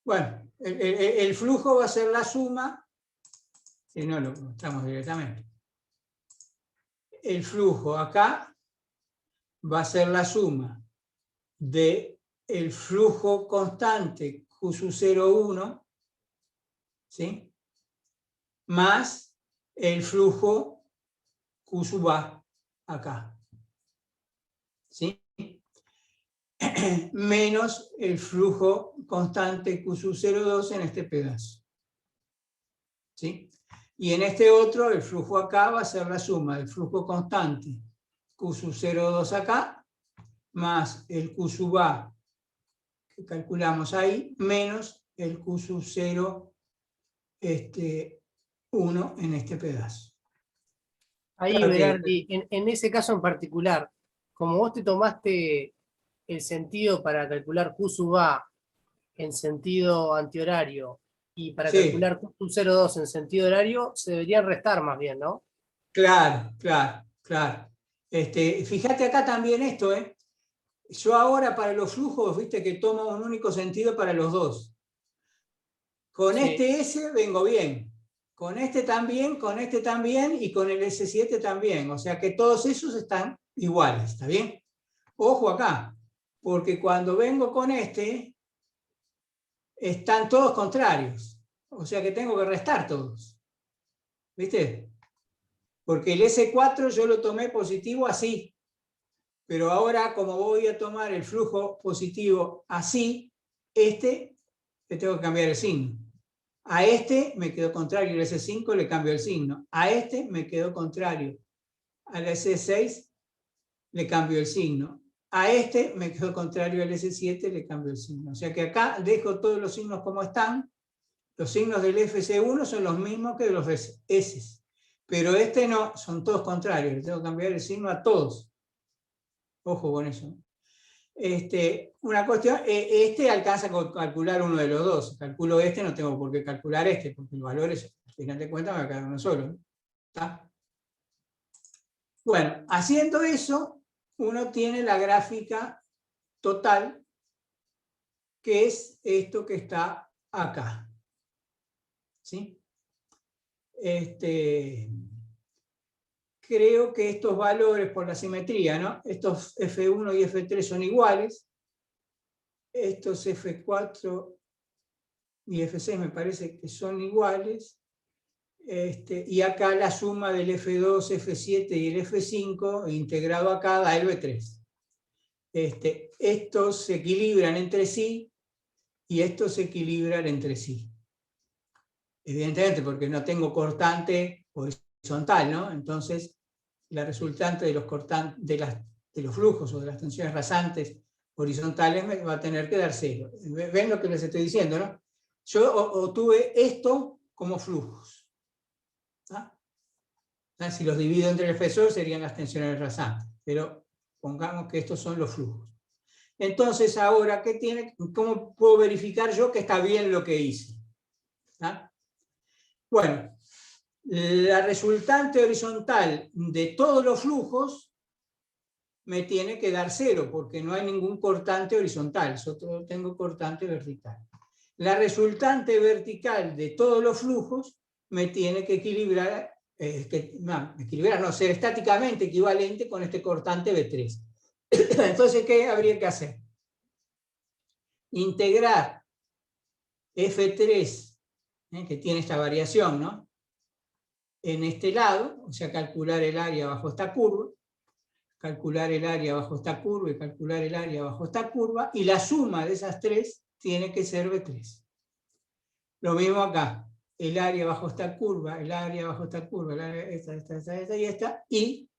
Bueno, el flujo va a ser la suma, si no lo mostramos directamente. El flujo acá va a ser la suma del flujo constante Q sub 0,1, ¿sí?, más el flujo Q sub A acá, ¿sí?, menos el flujo constante Q sub 0,2 en este pedazo, ¿sí? Y en este otro, el flujo acá va a ser la suma del flujo constante Q sub 0,2 acá, más el Q sub A que calculamos ahí, menos el Q sub 0, 1 en este pedazo. Ahí, Claro que, Berardi, en ese caso en particular, como vos te tomaste el sentido para calcular Q sub A en sentido antihorario y para sí, calcular Q sub 0,2 en sentido horario, se deberían restar más bien, ¿no? claro, claro, claro. Fíjate acá también esto, yo ahora para los flujos, viste que tomo un único sentido para los dos. Con Sí. este S vengo bien, con este también y con el S7 también. O sea que todos esos están iguales, ¿está bien? Ojo acá, porque cuando vengo con este, están todos contrarios. O sea que tengo que restar todos. ¿Viste? Porque el S4 yo lo tomé positivo así. Pero ahora, como voy a tomar el flujo positivo así, le tengo que cambiar el signo. A este me quedó contrario, el S5 le cambio el signo. A este me quedó contrario. Al S6 le cambio el signo. A este me quedó contrario al S7, le cambio el signo. O sea que acá dejo todos los signos como están. Los signos del FC1 son los mismos que de los S. Pero este no, son todos contrarios. Le tengo que cambiar el signo a todos. Ojo con eso. Una cuestión, alcanza a calcular uno de los dos. Calculo este, no tengo por qué calcular este, porque el valor es, al final de cuentas, me va a quedar uno solo. ¿Está? Bueno, haciendo eso, uno tiene la gráfica total, que es esto que está acá. ¿Sí? Creo que estos valores por la simetría, ¿no? Estos F1 y F3 son iguales. Estos F4 y F6 me parece que son iguales. Y acá la suma del F2, F7 y el F5 integrado acá da el B3. Estos se equilibran entre sí y estos se equilibran entre sí. Evidentemente, porque no tengo cortante horizontal, ¿no? Entonces, la resultante de los flujos o de las tensiones rasantes horizontales me va a tener que dar 0. ¿Ven lo que les estoy diciendo, no? Yo obtuve esto como flujos. Si los divido entre el efesor serían las tensiones rasantes, pero pongamos que estos son los flujos. Entonces, ahora, ¿cómo puedo verificar yo que está bien lo que hice? Bueno, la resultante horizontal de todos los flujos me tiene que dar 0, porque no hay ningún cortante horizontal, solo tengo cortante vertical. La resultante vertical de todos los flujos me tiene que equilibrar, ser estáticamente equivalente con este cortante B3. Entonces, ¿qué habría que hacer? Integrar F3, que tiene esta variación, ¿no? En este lado, o sea, calcular el área bajo esta curva, calcular el área bajo esta curva y calcular el área bajo esta curva, y la suma de esas tres tiene que ser B3. Lo mismo acá, el área bajo esta curva, el área bajo esta curva, el área esta y esta, y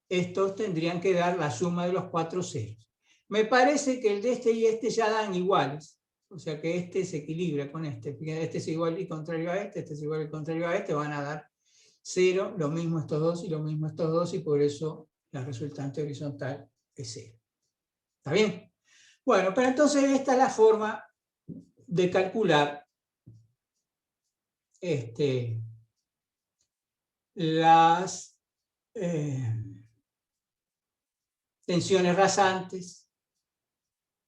estos tendrían que dar la suma de los 4 ceros. Me parece que el de este y este ya dan iguales, o sea que este se equilibra con este, este es igual y contrario a este es igual y contrario a este, van a dar 0, lo mismo estos dos y lo mismo estos dos, y por eso la resultante horizontal es 0. ¿Está bien? Bueno, pero entonces esta es la forma de calcular las tensiones rasantes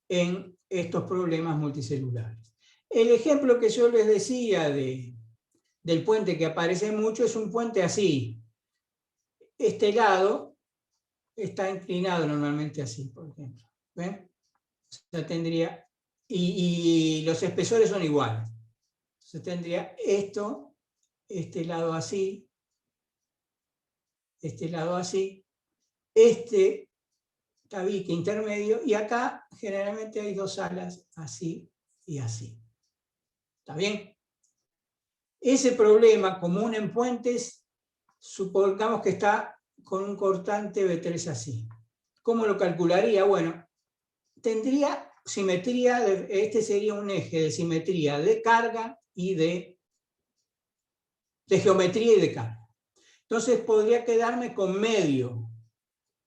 en estos problemas multicelulares. El ejemplo que yo les decía del puente que aparece mucho es un puente así. Este lado está inclinado normalmente así, por ejemplo. ¿Ven? O sea, tendría, y los espesores son iguales. Entonces tendría esto, este lado así, este lado así, este tabique intermedio, y acá generalmente hay dos alas así y así. ¿Está bien? Ese problema común en puentes, supongamos que está con un cortante B3 así. ¿Cómo lo calcularía? Bueno, tendría simetría, este sería un eje de simetría de carga y de geometría y de carga. Entonces podría quedarme con medio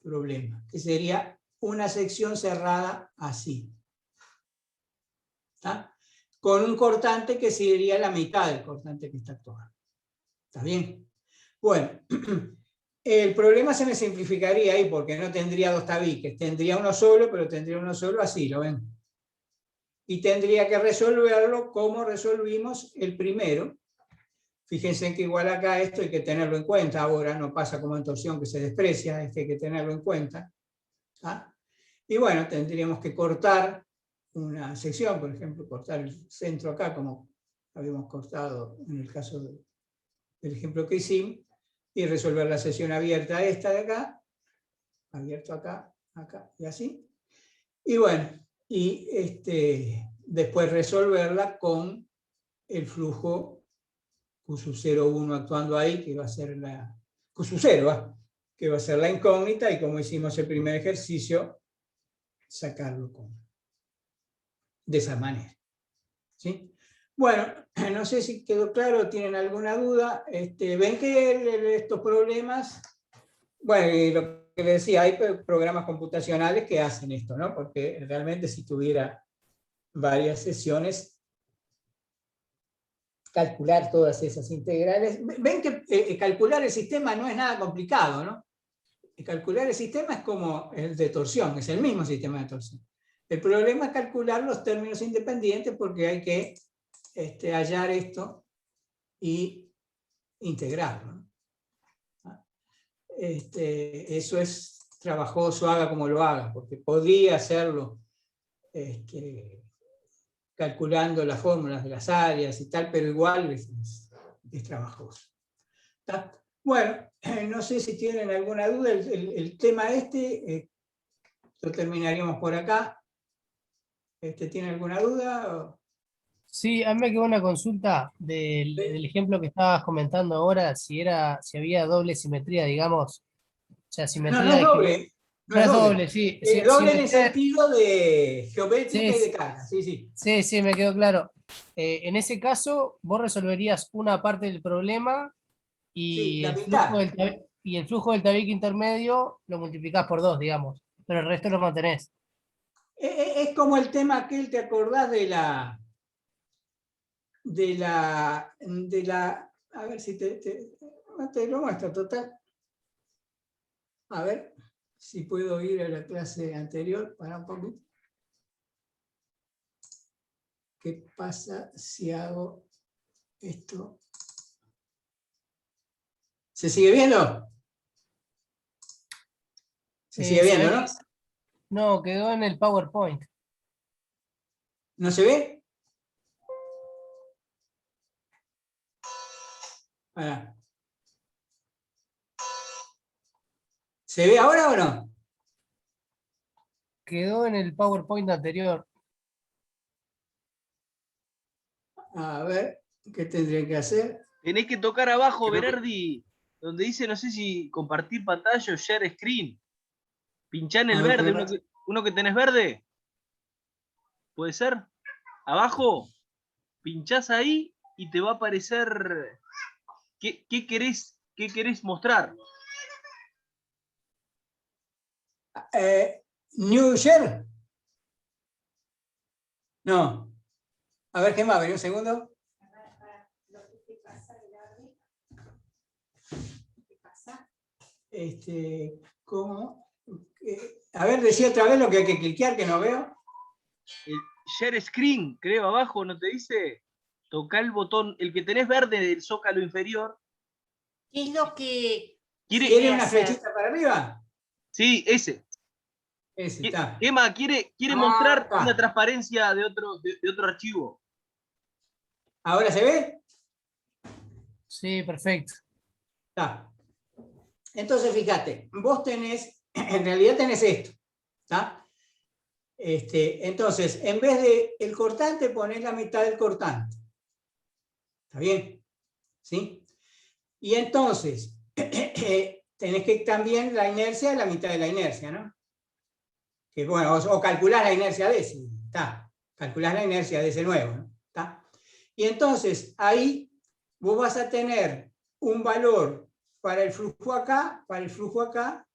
problema, que sería una sección cerrada así. ¿Está? Con un cortante que sería la mitad del cortante que está actuando. ¿Está bien? Bueno, El problema se me simplificaría ahí porque no tendría dos tabiques, tendría uno solo, pero tendría uno solo así, ¿lo ven? Y tendría que resolverlo como resolvimos el primero. Fíjense que igual acá esto hay que tenerlo en cuenta ahora, no pasa como en torsión que se desprecia, hay que tenerlo en cuenta. ¿Ah? Y bueno, tendríamos que cortar una sección, por ejemplo, cortar el centro acá, como habíamos cortado en el caso del ejemplo que hicimos, y resolver la sección abierta esta de acá, abierto acá, acá y así. Y bueno, y después resolverla con el flujo Q0,1 actuando ahí, que va a ser la Q0, que va a ser la incógnita, y como hicimos el primer ejercicio, sacarlo de esa manera. ¿Sí? Bueno, no sé si quedó claro, tienen alguna duda. Ven que estos problemas, bueno, y lo que les decía, hay programas computacionales que hacen esto, ¿no? Porque realmente si tuviera varias sesiones, calcular todas esas integrales. Ven que calcular el sistema no es nada complicado, ¿no? Calcular el sistema es como el de torsión, es el mismo sistema de torsión. El problema es calcular los términos independientes porque hay que hallar esto y integrarlo, ¿no? Eso es trabajoso, haga como lo haga, porque podría hacerlo calculando las fórmulas de las áreas y tal, pero igual es trabajoso. ¿Está? Bueno, no sé si tienen alguna duda, el tema lo terminaríamos por acá. ¿Tiene alguna duda? Sí, a mí me quedó una consulta del ejemplo que estabas comentando ahora, si había doble simetría, digamos, o sea, No, simetría no es de que doble. No no es es doble. doble, sí, Doble en el simetría, sentido de geométrica sí, y de carga. Sí, sí. sí, me quedó claro. En ese caso, vos resolverías una parte del problema Sí, y la el flujo mitad. del tabique intermedio lo multiplicás por 2, digamos, pero el resto lo mantenés. Es como el tema aquel, ¿te acordás de la... a ver si te lo muestro, total. A ver si puedo ir a la clase anterior para un poquito. ¿Qué pasa si hago esto? ¿Se sigue viendo? Se sigue Se viendo, ve ¿no? que no, quedó en el PowerPoint. ¿No se ve? Ahora. ¿Se ve ahora o no? Quedó en el PowerPoint anterior. A ver, ¿qué tendría que hacer? Tenés que tocar abajo, Creo que Berardi, donde dice, no sé si compartir pantalla o share screen. Pinchá en el A ver, verde, pero... uno que tenés verde. ¿Puede ser? Abajo, pinchás ahí y te va a aparecer qué querés mostrar. New Share. No. A ver, ¿qué más? Vení un segundo. ¿Cómo? A ver, decía otra vez lo que hay que cliquear, que no veo. El share screen, creo, abajo, ¿no te dice? Toca el botón, el que tenés verde del zócalo inferior. ¿Qué es lo que ¿Quiere quiere una hacer? flechita para arriba? Sí, ese. Ese está. Emma, quiere mostrar Acá. una transparencia de otro archivo. ¿Ahora se ve? Sí, perfecto. Está. Entonces, fíjate, vos tenés, en realidad tenés esto. ¿Está? Entonces, en vez de el cortante, ponés la mitad del cortante. ¿Está bien? ¿Sí? Y entonces, tenés que también la inercia, la mitad de la inercia, ¿no? Que bueno, o calculás la inercia de ese, ¿está? Calculás la inercia de ese nuevo, ¿no? ¿Está? Y entonces, ahí vos vas a tener un valor para el flujo acá, para el flujo acá,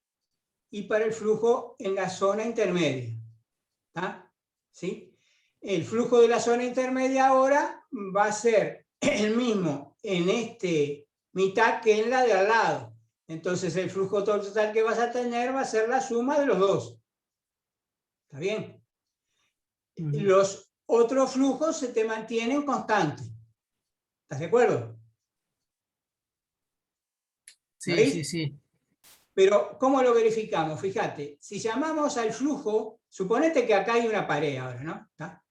y para el flujo en la zona intermedia. ¿Está? ¿Sí? El flujo de la zona intermedia ahora va a ser el mismo en mitad que en la de al lado. Entonces el flujo total que vas a tener va a ser la suma de los dos. ¿Está bien? Los otros flujos se te mantienen constantes. ¿Estás de acuerdo? Sí, ¿Veis? sí, sí. Pero, ¿cómo lo verificamos? Fíjate, si llamamos al flujo, suponete que acá hay una pared ahora, ¿no? ¿Está?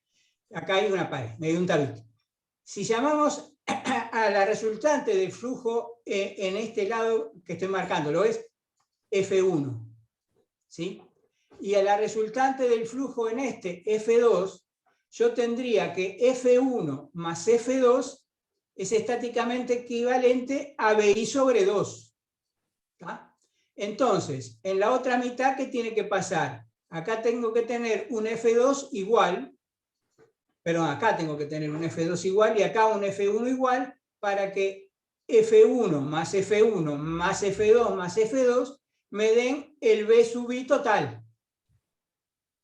Acá hay una pared, medio un tabique. Si llamamos a la resultante del flujo en este lado que estoy marcando, ¿lo ves? F1, ¿sí? Y a la resultante del flujo en este, F2, yo tendría que F1 más F2 es estáticamente equivalente a BI sobre 2. ¿Está? Entonces, en la otra mitad, ¿qué tiene que pasar? Acá tengo que tener un F2 igual, perdón, acá tengo que tener un F2 igual y acá un F1 igual para que F1 más F1 más F2 más F2 me den el B sub I total.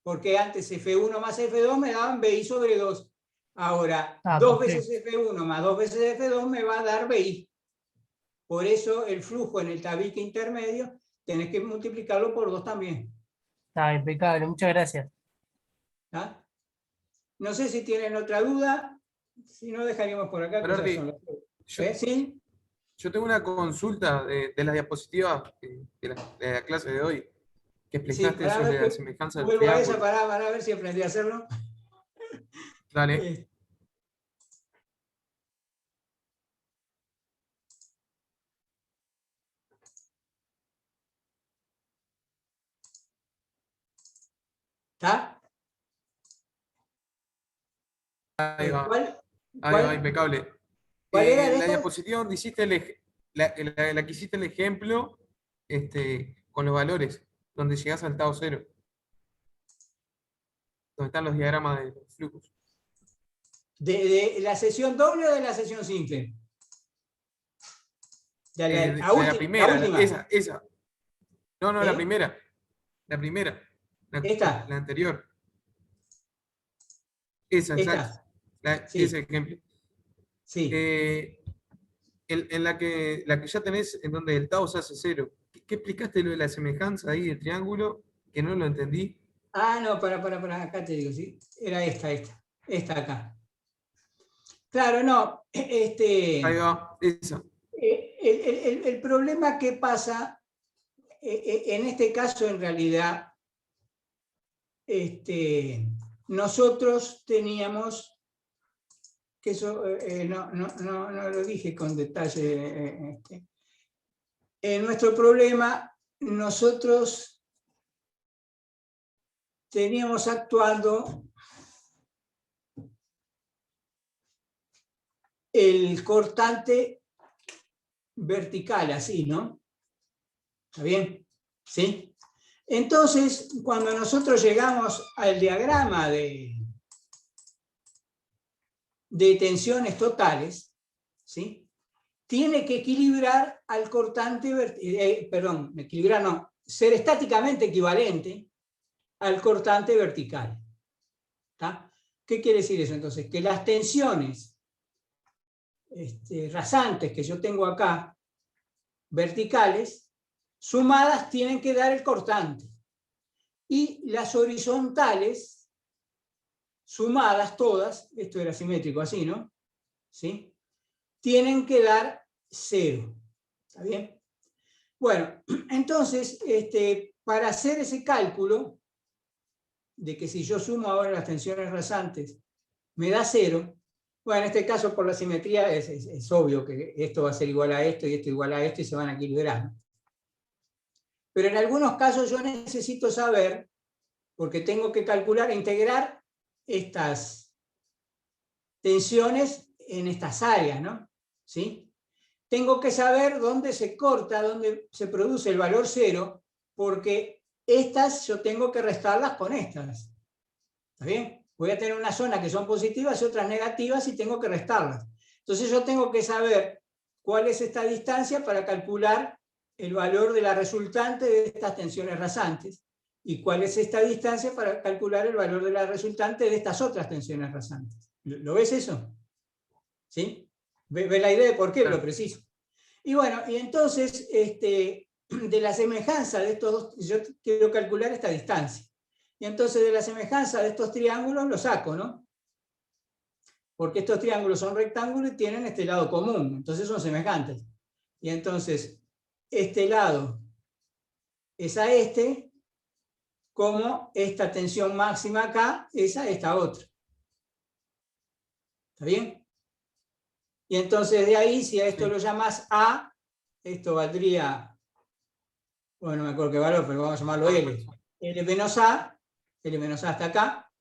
Porque antes F1 más F2 me daban BI sobre 2. Ahora, 2 veces F1 más 2 veces F2 me va a dar BI. Por eso el flujo en el tabique intermedio tenés que multiplicarlo por 2 también. Está impecable, muchas gracias. ¿Ah? No sé si tienen otra duda, si no dejaríamos por acá. Que ya son las... ¿Sí? Yo tengo una consulta de las diapositivas de la clase de hoy, que explicaste eso de la semejanza del vuelvo triángulo. a esa para ver si aprendí a hacerlo. Dale. ¿Está? Ahí va. ¿Cuál? Ahí va, impecable. ¿Cuál era la esta? diapositiva donde hiciste la que hiciste el ejemplo con los valores, donde llegás al tau cero. Donde están los diagramas de los flujos. ¿De la sesión doble o de la sesión simple? De la primera, la última. esa. No, la primera. La primera. ¿Esta? La anterior. Esa, exacto. Sí. Ese ejemplo. Sí. En la que ya tenés, en donde el tau se hace cero. ¿Qué explicaste lo de la semejanza ahí del triángulo? Que no lo entendí. Ah, no, para, acá te digo, ¿sí? Era esta acá. Claro, no, Ahí va, esa. el problema que pasa, en este caso en realidad, nosotros teníamos, que eso no lo dije con detalle, en nuestro problema nosotros teníamos actuando el cortante vertical, así, ¿no? ¿Está bien? ¿Sí? Entonces, cuando nosotros llegamos al diagrama de tensiones totales, ¿sí? Tiene que equilibrar al cortante vertical, equilibrar no, ser estáticamente equivalente al cortante vertical. ¿Está? ¿Qué quiere decir eso entonces? Que las tensiones rasantes que yo tengo acá, verticales, sumadas tienen que dar el cortante. Y las horizontales, sumadas todas, esto era simétrico así, ¿no? ¿Sí? Tienen que dar 0. ¿Está bien? Bueno, entonces, para hacer ese cálculo, de que si yo sumo ahora las tensiones rasantes, me da 0, bueno, en este caso por la simetría es obvio que esto va a ser igual a esto y esto igual a esto y se van a equilibrar. Pero en algunos casos yo necesito saber, porque tengo que calcular e integrar estas tensiones en estas áreas, ¿no? ¿Sí? Tengo que saber dónde se corta, dónde se produce el valor 0, porque estas yo tengo que restarlas con estas. ¿Está bien? Voy a tener una zona que son positivas y otras negativas y tengo que restarlas. Entonces yo tengo que saber cuál es esta distancia para calcular el valor de la resultante de estas tensiones rasantes y cuál es esta distancia para calcular el valor de la resultante de estas otras tensiones rasantes. ¿Lo ves eso? ¿Sí? ¿Ves la idea de por qué lo preciso? Y bueno, y entonces, de la semejanza de estos dos, yo quiero calcular esta distancia. Y entonces de la semejanza de estos triángulos lo saco, ¿no? Porque estos triángulos son rectángulos y tienen este lado común, entonces son semejantes. Y entonces, este lado es a este, como esta tensión máxima acá es a esta otra. ¿Está bien? Y entonces de ahí, si a esto lo llamas A, esto valdría, bueno, no me acuerdo qué valor, pero vamos a llamarlo L. L menos A hasta acá,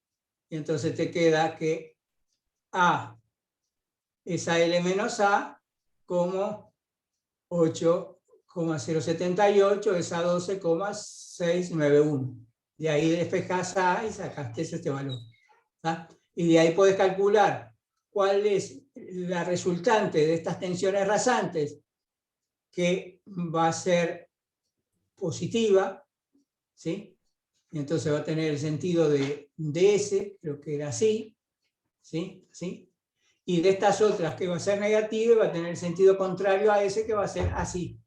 y entonces te queda que A es a L menos A como 8,078 es a 12,691. De ahí despejás A y sacaste este valor. ¿Tá? Y de ahí puedes calcular cuál es la resultante de estas tensiones rasantes, que va a ser positiva, ¿sí? Y entonces va a tener el sentido de S, creo que era así, ¿sí? ¿Sí? Y de estas otras que va a ser negativa, va a tener el sentido contrario a S, que va a ser así.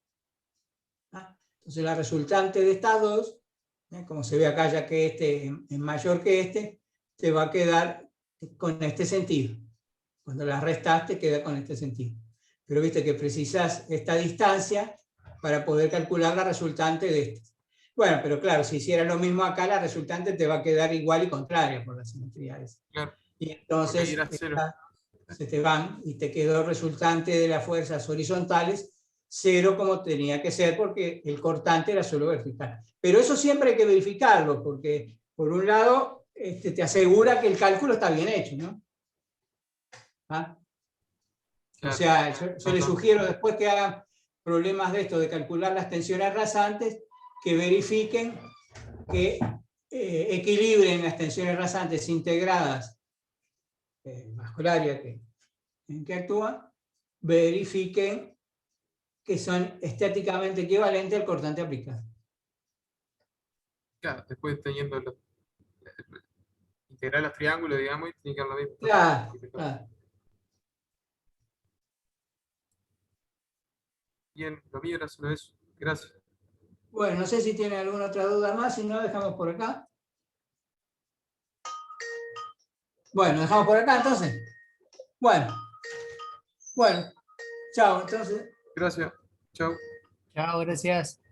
¿Ah? Entonces la resultante de estas dos, como se ve acá, ya que este es mayor que este, te va a quedar con este sentido. Cuando las restas te queda con este sentido. Pero viste que precisas esta distancia para poder calcular la resultante de estas. Bueno, pero claro, si hiciera lo mismo acá, la resultante te va a quedar igual y contraria por la simetría esa. Claro, Y entonces porque era cero. se te van y te quedó el resultante de las fuerzas horizontales cero, como tenía que ser, porque el cortante era solo vertical. Pero eso siempre hay que verificarlo, porque por un lado te asegura que el cálculo está bien hecho, ¿no? ¿Ah? Claro. O sea, yo les sugiero después que hagan problemas de esto, de calcular las tensiones rasantes, que verifiquen que equilibren las tensiones rasantes integradas bajo el área en que actúan, verifiquen que son estáticamente equivalentes al cortante aplicado. Claro, después teniendo integrar los triángulos, digamos, y tiene que dar lo mismo. Claro, claro. Bien, lo mío era solo eso. Gracias. Bueno, no sé si tienen alguna otra duda más, si no, dejamos por acá. Bueno, dejamos por acá entonces. Bueno, chao entonces. Gracias. Chao. Chao, gracias.